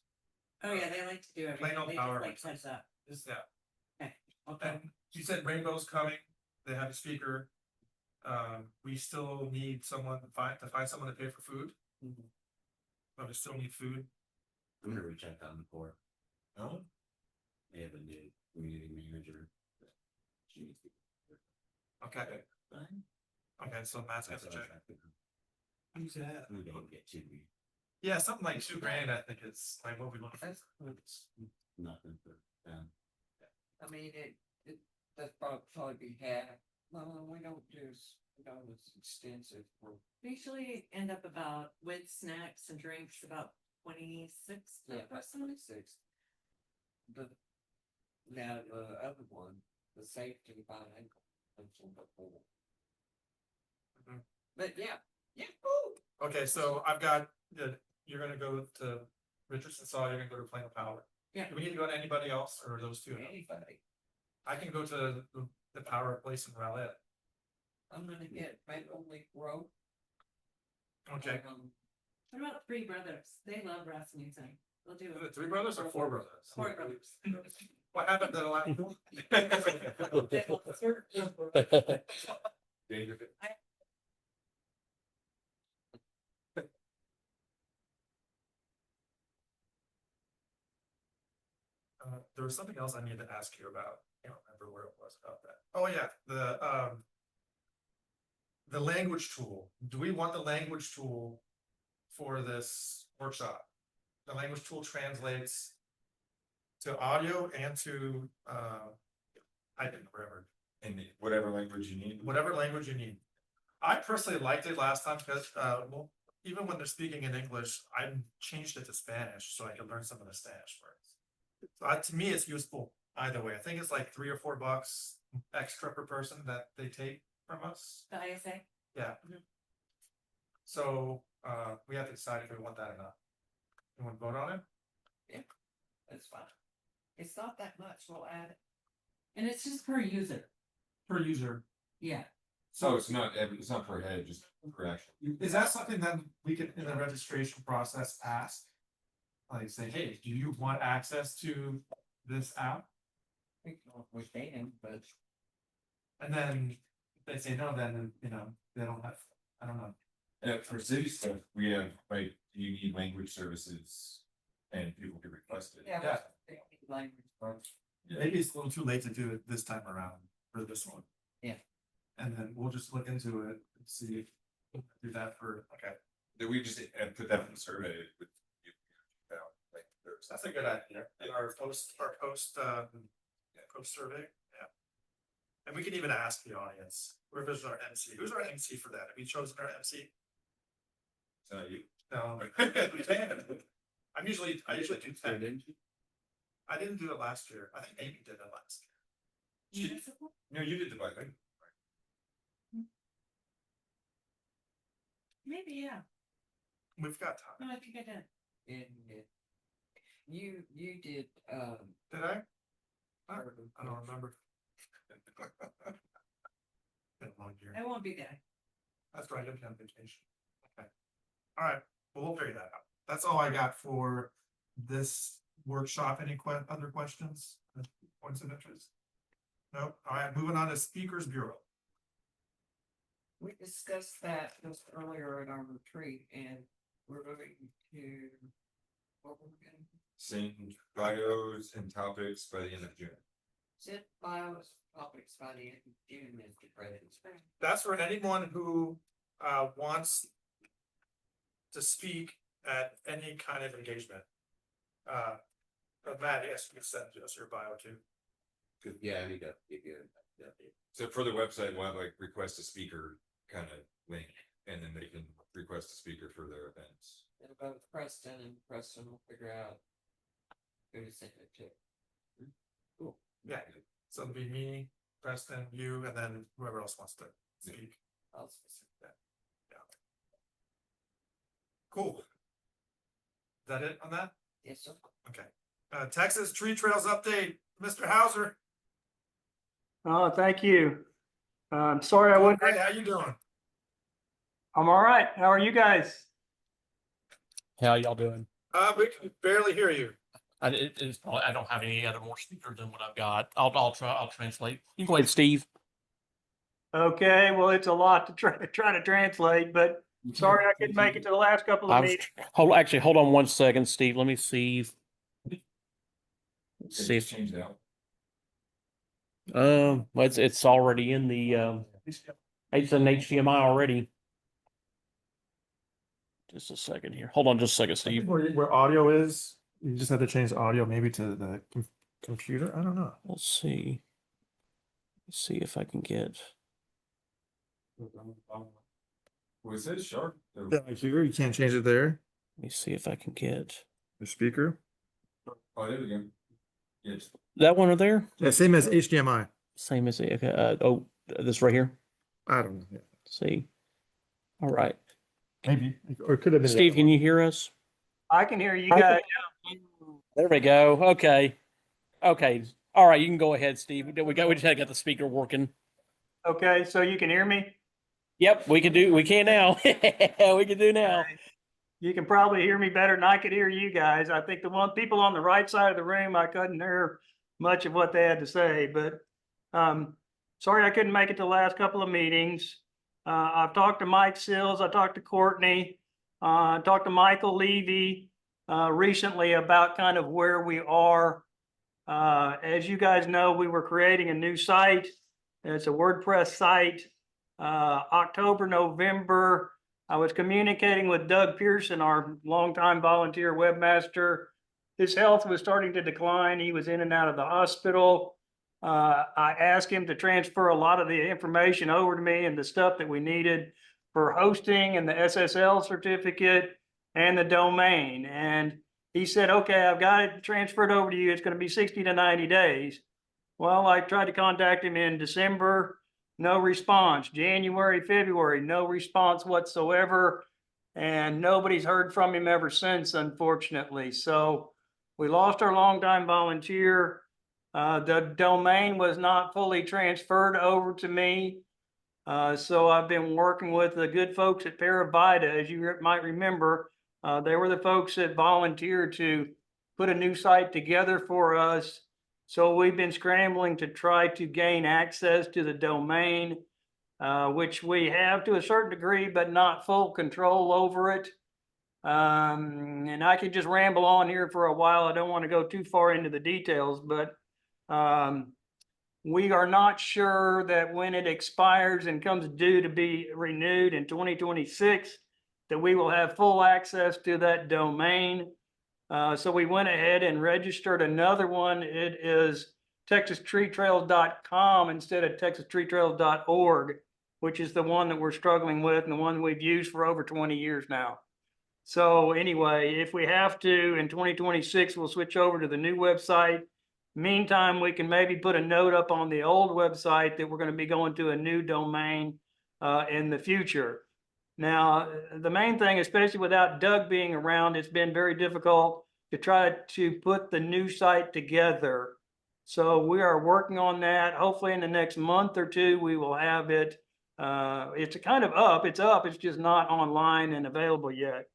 Oh, yeah, they like to do everything. Plano They Power. just like set up. Yeah. Okay. And you said Rainbow's coming, they have a speaker. We still need someone to find someone to pay for food. But we still need food. I'm gonna reach out to them before. No? They have a new community manager. Okay. Okay, so Matt's got to check. Who's that? We don't get to me. Yeah, something like $2,000, I think is like what we look for. Nothing for them. I mean, that's probably be half, no, we don't do, we don't as extensive for. We usually end up about, with snacks and drinks, about 26 per person. 26. But now the other one, the safety by ankle. mentioned before. Mhm. But yeah, woo! Okay, so I've got, you're gonna go to Richardson Saw, you're gonna go to Plano Power. Yeah. Do we need to go to anybody else or those two? Anybody, I can go to the power place in Rowlett. I'm gonna get Maple Leaf Road. Okay, What about Three Brothers? They love brass music. They'll do is it. it 3 brothers or 4 brothers? Four Brothers. What happened to the last? Danger. There was something else I needed to ask you about. I can't remember where it was about that. Oh, yeah, the language tool. Do we want the language tool for this workshop? The language tool translates to audio and to, I didn't remember, In whatever language you need. whatever language you need. I personally liked it last time because, well, even when they're speaking in English, I changed it to Spanish so I could learn some of the Spanish words. So to me, it's useful either way. I think it's like $3 or $4 extra per person that they take from us. The ISA. Yeah. So, we have to decide if we want that or not. You want to vote on it? That's fine. It's not that much, we'll add it. And it's just per user. Per user. Yeah. So it's not per head, just per action. Is that something that we can, in the registration process, ask? Like say, hey, do you want access to this app? We can, but And then if they say no, then, you know, they don't have, I don't know. For city stuff, we have, like, you need language services and people can request it. yeah. Language first. Maybe it's a little too late to do it this time around for this one. Yeah. And then we'll just look into it and see if we can do that for, okay, That we just put that in the survey with you. Like, there's. that's a good idea. In our post survey, yeah. And we can even ask the audience, whoever's our MC, who's our MC for that? Have we chosen our MC? You. No. I usually do 10. I didn't do it last year. I think Amy did it last year. Municipal? No, you did the bike thing. Maybe, yeah. We've got time. No, I think I did. And you did, Did I? I don't remember. Been a long year. I won't be there. That's right, I'm on vacation. Okay. All right, well, we'll figure that out. That's all I got for this workshop. Any other questions? Points of interest? Nope. All right, moving on to Speakers Bureau. we discussed that just earlier in our retreat and we're going to. What were we gonna? Send bios and topics by the end of June. Set bios, topics by the end of June is the president's. That's for anyone who wants to speak at any kind of engagement. But Matt, yes, you can send us your bio too. Yeah, I need to give you. So for the website, we'll have like request a speaker kind of link, and then they can request a speaker for their events. And about Preston, and Preston will figure out who to send it to. Cool. Yeah, so it'll be me, Preston, you, and then whoever else wants to speak. I'll specific that. Cool. Is that it on that? Yes, sir. Okay. Texas Tree Trails update, Mr. Hauser. Oh, thank you. Sorry I wouldn't. Great, how you doing? I'm all right. How are you guys? How y'all doing? We can barely hear you. I don't have any other more speakers than what I've got. I'll translate. You can go ahead, Steve. Okay, well, it's a lot to try to translate, but sorry I couldn't make it to the last couple of meetings. Hold on one second, Steve. Let me see. See if, Change out. well, it's already in the, it's in HDMI already. Just a second here. Hold on just a second, I think Steve. where audio is, you just have to change the audio maybe to the computer. I don't know. Let's see. Let's see if I can get. Was it says sharp? Yeah, like here, you can't change it there. Let me see if I can get The speaker. Oh, there we go. Yes. that one over there. Yeah, same as HDMI. Same as okay. This right here. I don't know. Yeah. See. All right, Maybe. Or it could have been. Steve, can you hear us? I can hear you guys. There we go. Okay. Okay. All right. You can go ahead, Steve. We just had to get the speaker working. Okay, so you can hear me? Yep, we can now. We can do now. You can probably hear me better than I could hear you guys. I think the people on the right side of the room, I couldn't hear much of what they had to say, but sorry I couldn't make it to the last couple of meetings. I've talked to Mike Sills, I talked to Courtney, talked to Michael Levy recently about kind of where we are. As you guys know, we were creating a new site. It's a WordPress site. October, November, I was communicating with Doug Pearson, our longtime volunteer webmaster. His health was starting to decline. He was in and out of the hospital. I asked him to transfer a lot of the information over to me and the stuff that we needed for hosting and the SSL certificate and the domain. And he said, okay, I've got it transferred over to you. It's going to be 60 to 90 days. Well, I tried to contact him in December, no response. January, February, no response whatsoever. And nobody's heard from him ever since, unfortunately. So we lost our longtime volunteer. The domain was not fully transferred over to me. So I've been working with the good folks at Paravita. As you might remember, they were the folks that volunteered to put a new site together for us. So we've been scrambling to try to gain access to the domain, which we have to a certain degree, but not full control over it. And I could just ramble on here for a while. I don't want to go too far into the details, but we are not sure that when it expires and comes due to be renewed in 2026, that we will have full access to that domain. So we went ahead and registered another one. It is texastreetrails.com instead of texastreetrails.org, which is the one that we're struggling with and the one we've used for over 20 years now. So anyway, if we have to, in 2026, we'll switch over to the new website. Meantime, we can maybe put a note up on the old website that we're going to be going to a new domain in the future. Now, the main thing, especially without Doug being around, it's been very difficult to try to put the new site together. So we are working on that. Hopefully in the next month or two, we will have it. It's kind of up. It's up. It's just not online and available yet.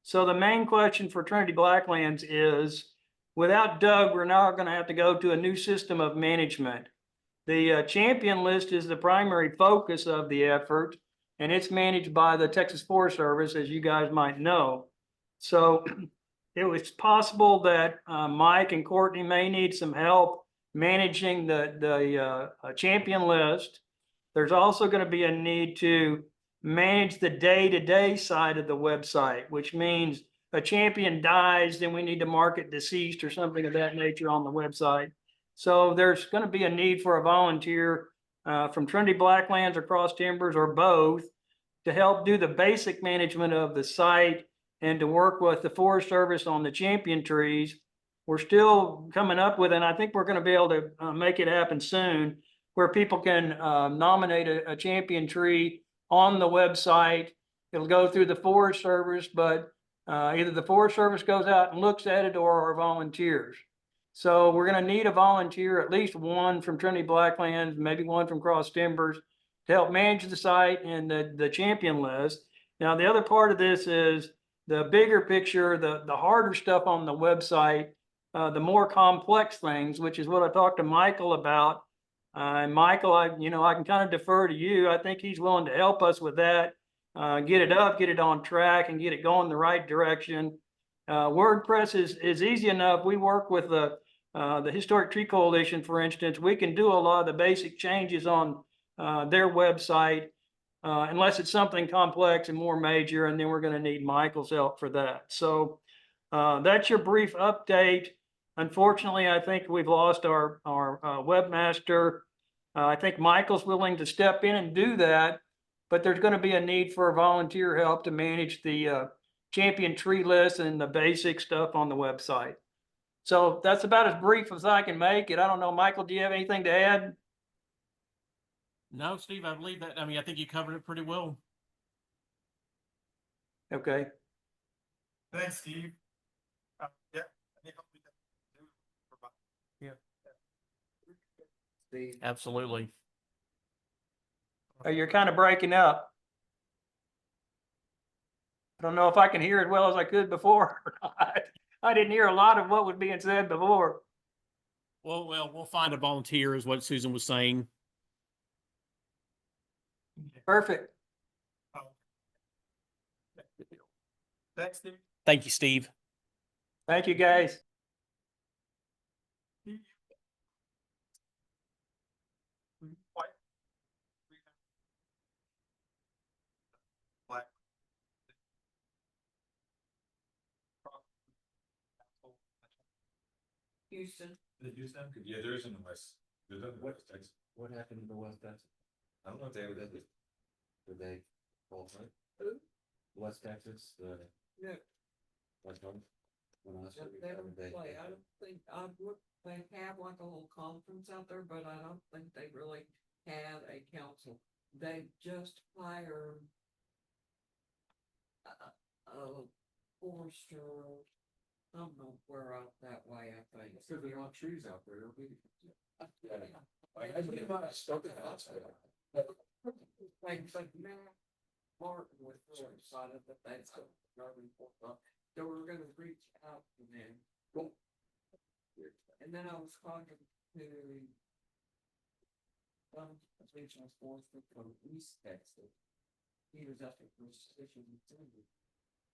So the main question for Trinity Blacklands is, without Doug, we're now going to have to go to a new system of management. The champion list is the primary focus of the effort, and it's managed by the Texas Forest Service, as you guys might know. So it was possible that Mike and Courtney may need some help managing the champion list. There's also going to be a need to manage the day-to-day side of the website, which means a champion dies, then we need to mark it deceased or something of that nature on the website. So there's going to be a need for a volunteer from Trinity Blacklands or Cross Timbers or both to help do the basic management of the site and to work with the Forest Service on the champion trees. We're still coming up with, and I think we're going to be able to make it happen soon, where people can nominate a champion tree on the website. It'll go through the Forest Service, but either the Forest Service goes out and looks at it or our volunteers. So we're going to need a volunteer, at least one from Trinity Blacklands, maybe one from Cross Timbers, to help manage the site and the champion list. Now, the other part of this is the bigger picture, the harder stuff on the website, the more complex things, which is what I talked to Michael about. And Michael, I can kind of defer to you. I think he's willing to help us with that, get it up, get it on track, and get it going the right direction. WordPress is easy enough. We work with the Historic Tree Coalition, for instance. We can do a lot of the basic changes on their website. unless it's something complex and more major, and then we're gonna need Michael's help for that. So, that's your brief update. Unfortunately, I think we've lost our webmaster. I think Michael's willing to step in and do that, but there's gonna be a need for volunteer help to manage the champion tree list and the basic stuff on the website. So that's about as brief as I can make it. I don't know, Michael, do you have anything to add? No, Steve, I believe that, I mean, I think you covered it pretty well. Okay, Thanks, Steve. Yeah. Any help we can do, provide. Absolutely. oh, you're kind of breaking up. I don't know if I can hear as well as I could before or not. I didn't hear a lot of what was being said before. Well, we'll find a volunteer is what Susan was saying. Perfect. Thanks, Steve. Thank you, Steve. Thank you, guys. Black. Houston, The Houston, yeah, there is in the west. There's in the west Texas. What happened to the West Texas? I don't know if they were, did they fall through? Who? West Texas, the no, West Coast? When I was they don't play, I don't think, they have like a little conference out there, but I don't think they really have a council. They just hired a forester, I don't know where out that way, I think. Because there are trees out there. It'll be- I believe I stuck it outside. Like, Matt Martin was really excited that that's going for them. They were gonna reach out to them. And then I was talking to regional forester from East Texas. He was up at Precision Trinity.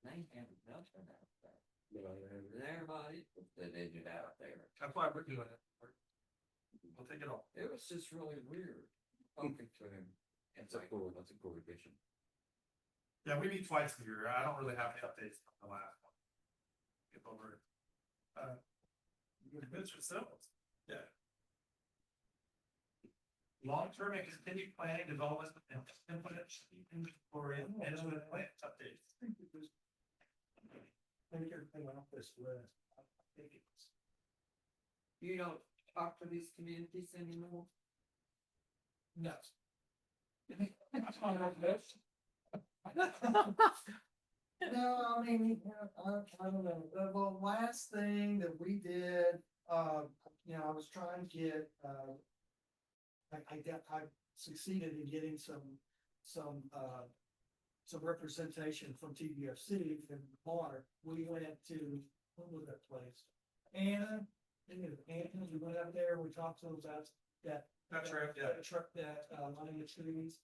They haven't nothing out there. Everybody that they did out there. That's why we're doing it. We'll take it all. It was just really weird talking to him. That's a cool addition. Yeah, we meet twice a year. I don't really have any updates on the last one. Get over it. Good yourselves. Yeah. Long-term and continued planning, development, and inventory and management plan updates. I think everything off this list. I think it's. You don't talk to these communities anymore? No. No, I mean, I don't know, the last thing that we did, I was trying to get, I succeeded in getting some representation from TBUFC and water. We went to, what was that place? Anna, we went out there, we talked to them about that. That's right, yeah. That truck, lining the trees,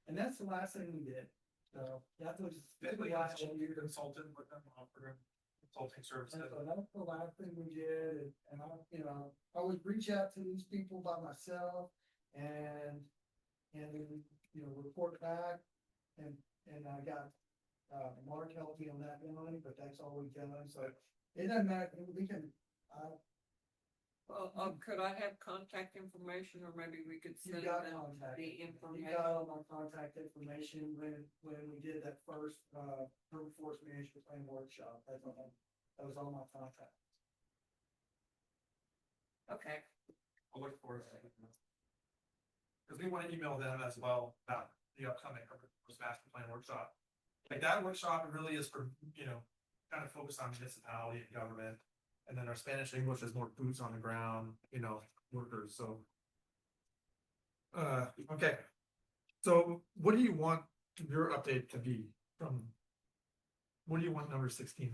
and that's the last thing we did. So that was. Basically, last year consultant with them, offered consulting services. So that's the last thing we did, and I would reach out to these people by myself and report back, and I got, Mark helped me on that one, but that's all we've done, so it doesn't matter, we can, Well, could I have contact information, or maybe we could you send got them contact. the You information? got all my contact information when we did that first, urban forest management plan workshop, that was all my contacts. Okay. I'll look for it. Cause we want to email them as well about the upcoming urban forest master plan workshop. Like that workshop really is for, kind of focused on municipality and government. And then our Spanish English is more boots on the ground, workers, so. Okay. So what do you want your update to be from? What do you want number 16?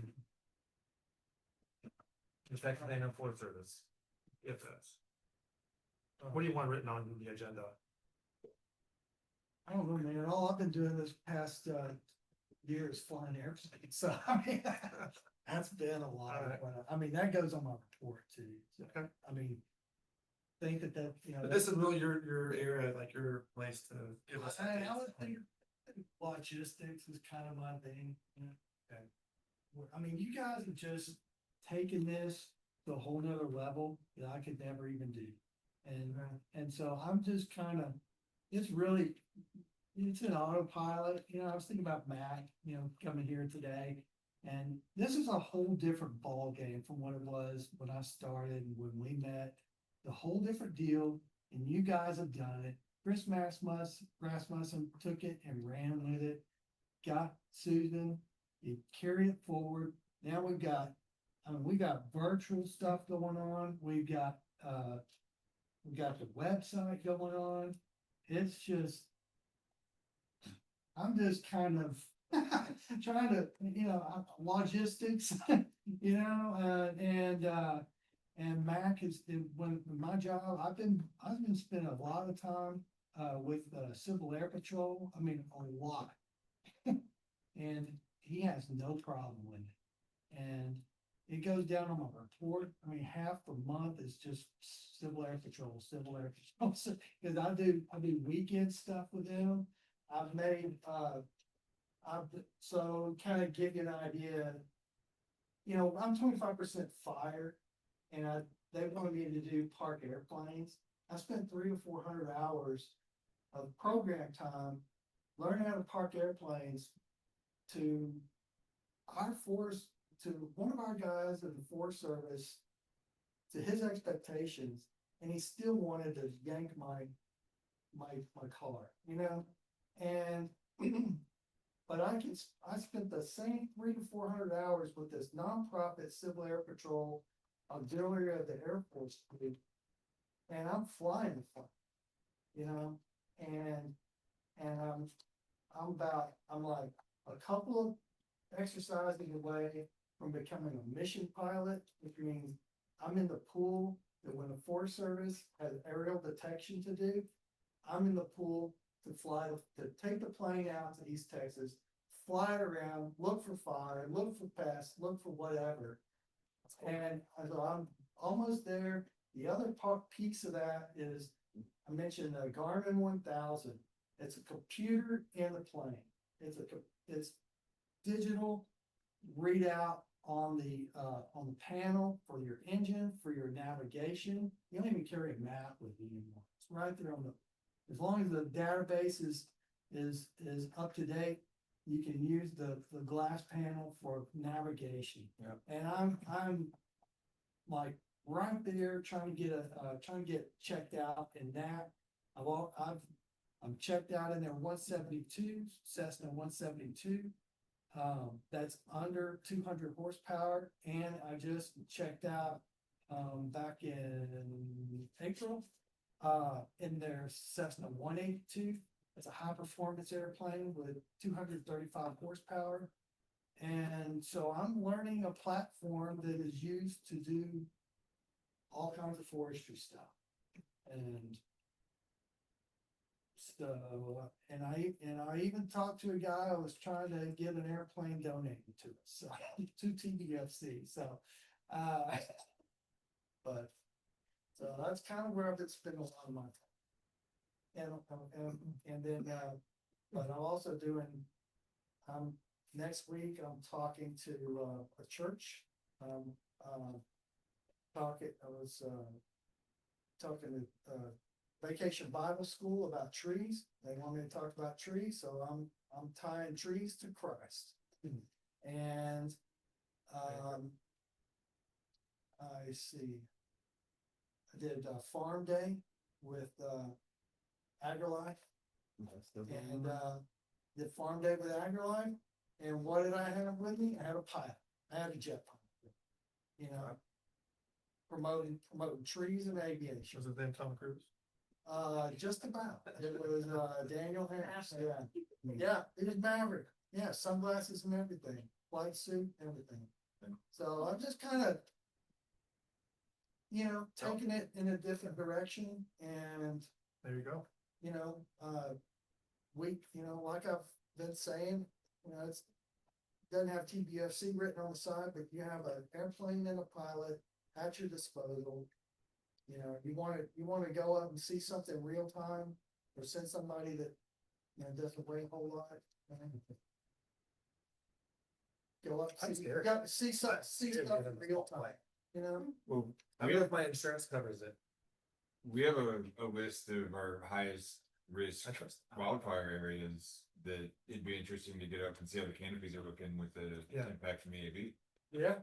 The Texas A&M Forest Service, if that's. What do you want written on the agenda? I don't know, man, all I've been doing this past, year is flying airplanes, so I mean, that's been a lot of fun. I mean, that goes on my report too. So, Okay. I mean, think that, But this is really your area, like your place to give us. I updates. would think logistics is kind of my thing. Okay. I mean, you guys have just taken this to a whole nother level that I could never even do. And so I'm just kind of, it's really, it's an autopilot, I was thinking about Mac, coming here today. And this is a whole different ball game from what it was when I started and when we met. The whole different deal, and you guys have done it. Chris Rasmussen took it and ran with it, got Susan, it carried it forward. Now we got virtual stuff going on. We got the website going on. It's just, I'm just kind of trying to, logistics, and Mac is, when my job, I've been spending a lot of time with Civil Air Patrol. I mean, a lot. And he has no problem with it. And it goes down on my report. I mean, half the month is just Civil Air Patrol. Because I do weekend stuff with them. I've made, so kind of give you an idea, I'm 25% fire, and they wanted me to do park airplanes. I spent 300 or 400 hours of program time learning how to park airplanes to one of our guys in the Forest Service, to his expectations, and he still wanted to yank my car, and but I spent the same 300 to 400 hours with this nonprofit Civil Air Patrol auxiliary of the Air Force group, and I'm flying the plane, and I'm like a couple of exercises away from becoming a mission pilot, which means I'm in the pool that when the Forest Service has aerial detection to do, I'm in the pool to take the plane out to East Texas, fly it around, look for fire, look for pests, look for whatever. And so I'm almost there. The other piece of that is, I mentioned the Garmin 1000. It's a computer in the plane. It's digital readout on the panel for your engine, for your navigation. You don't even carry a map with you anymore. It's right there as long as the database is up to date, you can use the glass panel for navigation. Yep. And I'm like right there trying to get checked out in that. I'm checked out in their 172, Cessna 172. That's under 200 horsepower, and I just checked out back in April in their Cessna 182. It's a high performance airplane with 235 horsepower. And so I'm learning a platform that is used to do all kinds of forestry stuff. And so, and I even talked to a guy who was trying to get an airplane donated to us, so, to TBUFC. So, but so that's kind of where I've been spending a lot of my time. And then, but I'm also doing, next week I'm talking to a church. I was talking to Vacation Bible School about trees. They want me to talk about trees, so I'm tying trees to Christ. And I see. I did Farm Day with AgriLife, and did Farm Day with AgriLife. And what did I have with me? I had a pilot. I had a jet pilot. Promoting trees and aviation. Was it then Tom Cruise? Just about. It was Daniel Harris. Yeah, it was Maverick. Yeah, sunglasses and everything, flight suit, everything. So I'm just kind of, taking it in a different direction, and there you go. Like I've been saying, it's doesn't have TBUFC written on the side, but you have an airplane and a pilot at your disposal. You want to go up and see something real time, or send somebody that and it doesn't weigh a whole lot. Go up, That's see, scary. see stuff in real time, you know? Well, I mean, if my insurance covers it. we have a list of our highest risk I trust. wildfire areas that it'd be interesting to get up and see how the canopies are looking with the Yeah. impact from EAB. Yeah.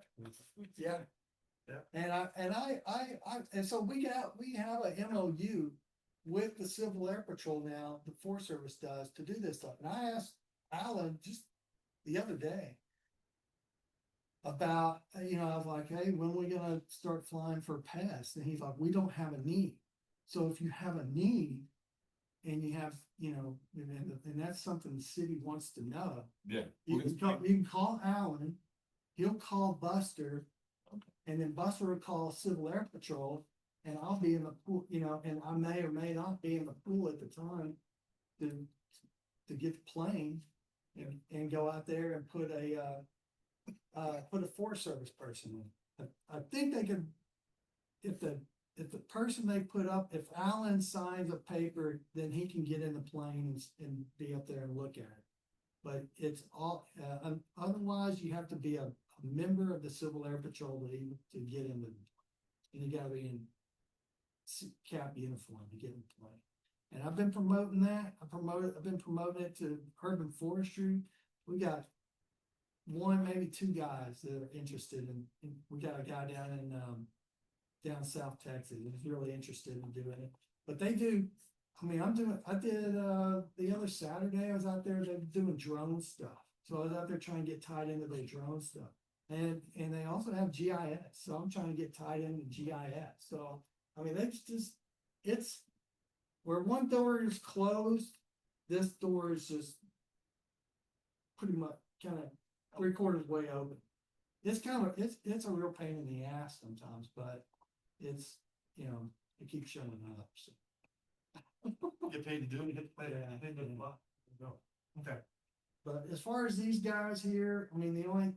Yeah. Yeah. And so we have a MOU with the Civil Air Patrol now, the Forest Service does, to do this stuff. And I asked Alan just the other day about, I was like, hey, when are we gonna start flying for pests? And he's like, we don't have a need. So if you have a need and you have, and that's something the city wants to know, Yeah. you can call Alan, he'll call Buster, and then Buster will call Civil Air Patrol, and I'll be in the pool, and I may or may not be in the pool at the time to get the plane and go out there and put a Forest Service person in. I think they could, if the person they put up, if Alan signs a paper, then he can get in the plane and be up there and look at it. But it's all, otherwise you have to be a member of the Civil Air Patrol to get in and you gotta be in cap uniform to get in the plane. And I've been promoting that. I've been promoting it to urban forestry. We got one, maybe two guys that are interested we got a guy down South Texas who's really interested in doing it. But they do, I did the other Saturday, I was out there, they're doing drone stuff. So I was out there trying to get tied into the drone stuff. And they also have GIS, so I'm trying to get tied into GIS. So, it's where one door is closed, this door is just pretty much kind of 3/4 way open. It's a real pain in the ass sometimes, but it's, it keeps showing up, so. Get paid to do it, you get to pay, I think there's a lot. Okay. But as far as these guys here, the only,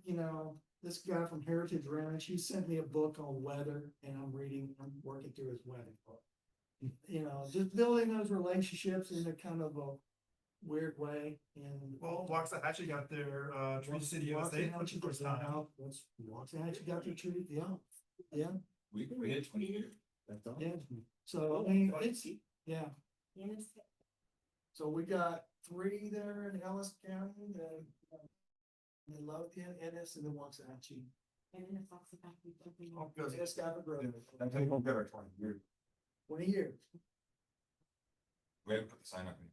this guy from Heritage Ranch, he sent me a book on weather and I'm working through his weather book. Just building those relationships in a kind of a weird way and. Well, Waxahachie got their, Trinity City USA. Waxahachie got their Trinity, yeah. We hit 20 years. That's all. Yeah, so it's, yeah. So we got 3 there in Ellis County, in Lothian, Ennis, and then Waxahachie. Oh, good. It's got a growth. I think we'll get our 20 years. 20 years. We haven't put the sign up in.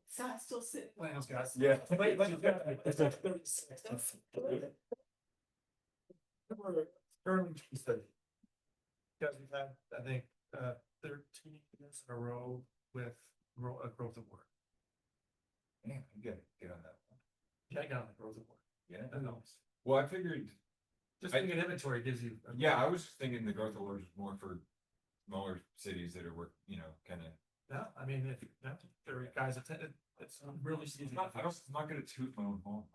So I still sit. Plans, guys. Yeah. Currently, study. Because we've had, I think, 13 years in a row with growth award. Man, you gotta get on that one. Yeah, I got on the growth award. Yeah. That helps. Well, I figured, Just being an inventory gives you. yeah, I was just thinking the growth awards was more for smaller cities that are kind of. No, if there are guys attended, it's really easy. I'm not gonna toot my own horn.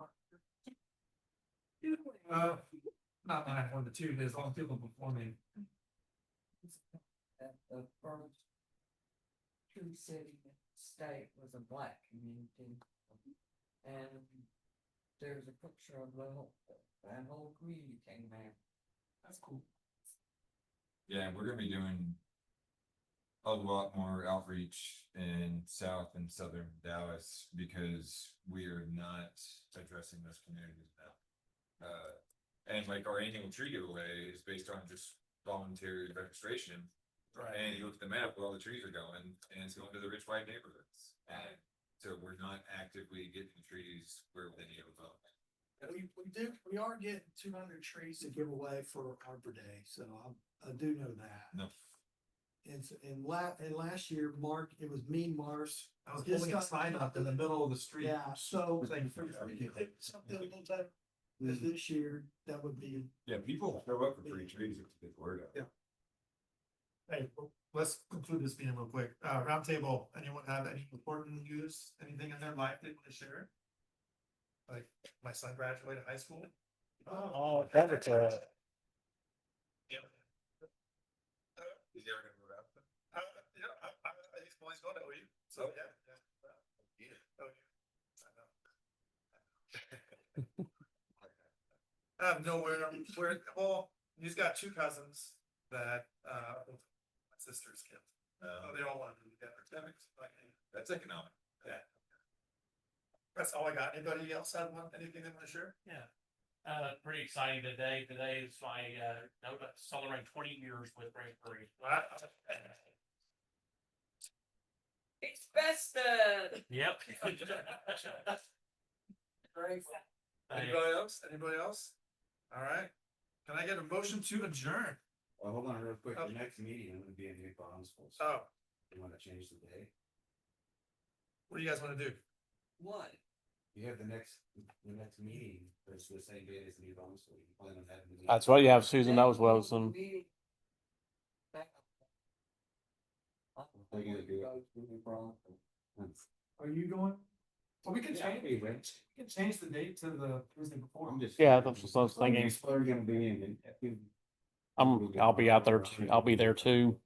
Not mine, one of the two, there's all people before me. The first true city in the state was a black community. And there's a picture of that whole community came out. That's cool. Yeah, we're gonna be doing a lot more outreach in South and Southern Dallas because we are not addressing those communities now. And like our annual tree giveaway is based on just voluntary registration. Right. And you look at the map where all the trees are going, and it's going to the rich white neighborhoods. And so we're not actively getting the trees where they need to go. We are getting 200 trees to give away for Arbor Day, so I do know that. No. And last year, it was me, Mars. I was holding a sign up in the middle of the street. Yeah, so. Saying, Something a little better. As this year, that would be. Yeah, people show up for free trees if they get the word out. Yeah. Hey, let's conclude this meeting real quick. Roundtable, anyone have any important news, anything in their life they want to share? Like, my son graduated high school. Oh, that's Yeah. Is he ever gonna move out? He's going to OU, so yeah. Well, he's got two cousins that, my sister's kids. They all want to be together. That makes, like, that's economic. Yeah. That's all I got. Anybody else have anything they want to share? Yeah. Pretty exciting today. Today is my, celebrating 20 years with Grand Prix. Wow. It's festive. Yep. Anybody else? Anybody else? All right. Can I get a motion to adjourn? Well, hold on real quick, Oh. the next meeting, I'm gonna be in New Braunfels. Oh, You wanna change the day? what do you guys want to do? What? You have the next meeting, but it's the same day as New Braunfels, you plan on having the meeting? That's what you have, Susan. That was Wilson. Are you gonna do it? Are you going? Well, we can Yeah, change, we went. we can change the date to the Tuesday before. I'm just. Yeah, that's what I was thinking. Where are you gonna be in? I'll be out there. I'll be there too.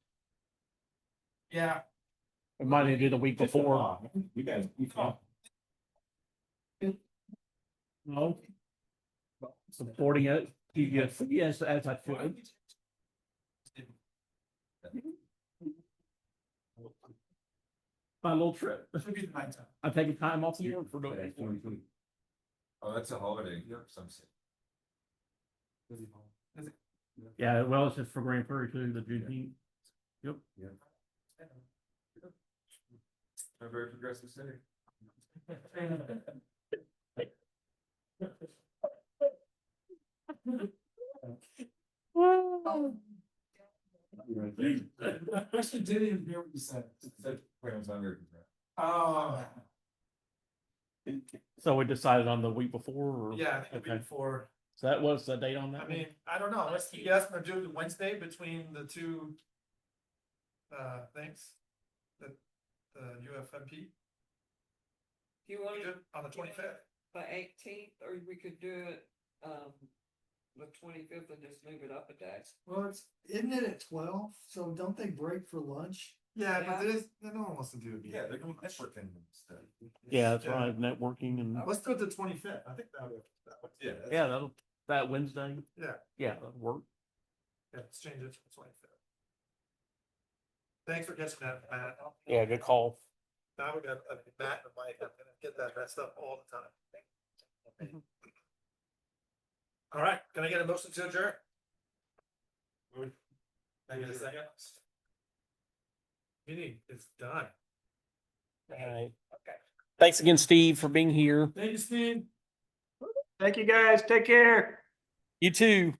Yeah, We might need to do the week before. You guys. No. Supporting it. Yes, as I should. My little trip. should be the nighttime. I'm taking time off here for doing it. Oh, that's a holiday, some say. Yeah, well, it's just for Grand Prairie too, the Juneteenth. Yep. A very progressive city. I actually didn't even hear what you said. Plans on your- Oh, So we decided on the week before or? Yeah, I think it'd be Okay. before. So that was the date on that? I mean, I don't know. Unless you guys want to do it Wednesday between the two things. The UFMP. You want to On the 25th. by 18th, or we could do it, the 25th and just move it up a day. well, isn't it at 12? So don't they break for lunch? Yeah, Yeah. but no one wants to do it. Yeah, they're going networking stuff. Yeah, that's right, networking and, Let's do it the 25th. I think that would. Yeah. yeah, that Wednesday. Yeah. Yeah, that'll work. Yeah, let's change it to the 25th. Thanks for catching that, Matt. Yeah, good call. Now we got Matt and Mike. I'm gonna get that messed up all the time. All right, can I get a motion to adjourn? Can I get a second? Meeting is done. All right. Thanks again, Steve, for being here. Thank you, Steve. Thank you, guys. Take care. You too.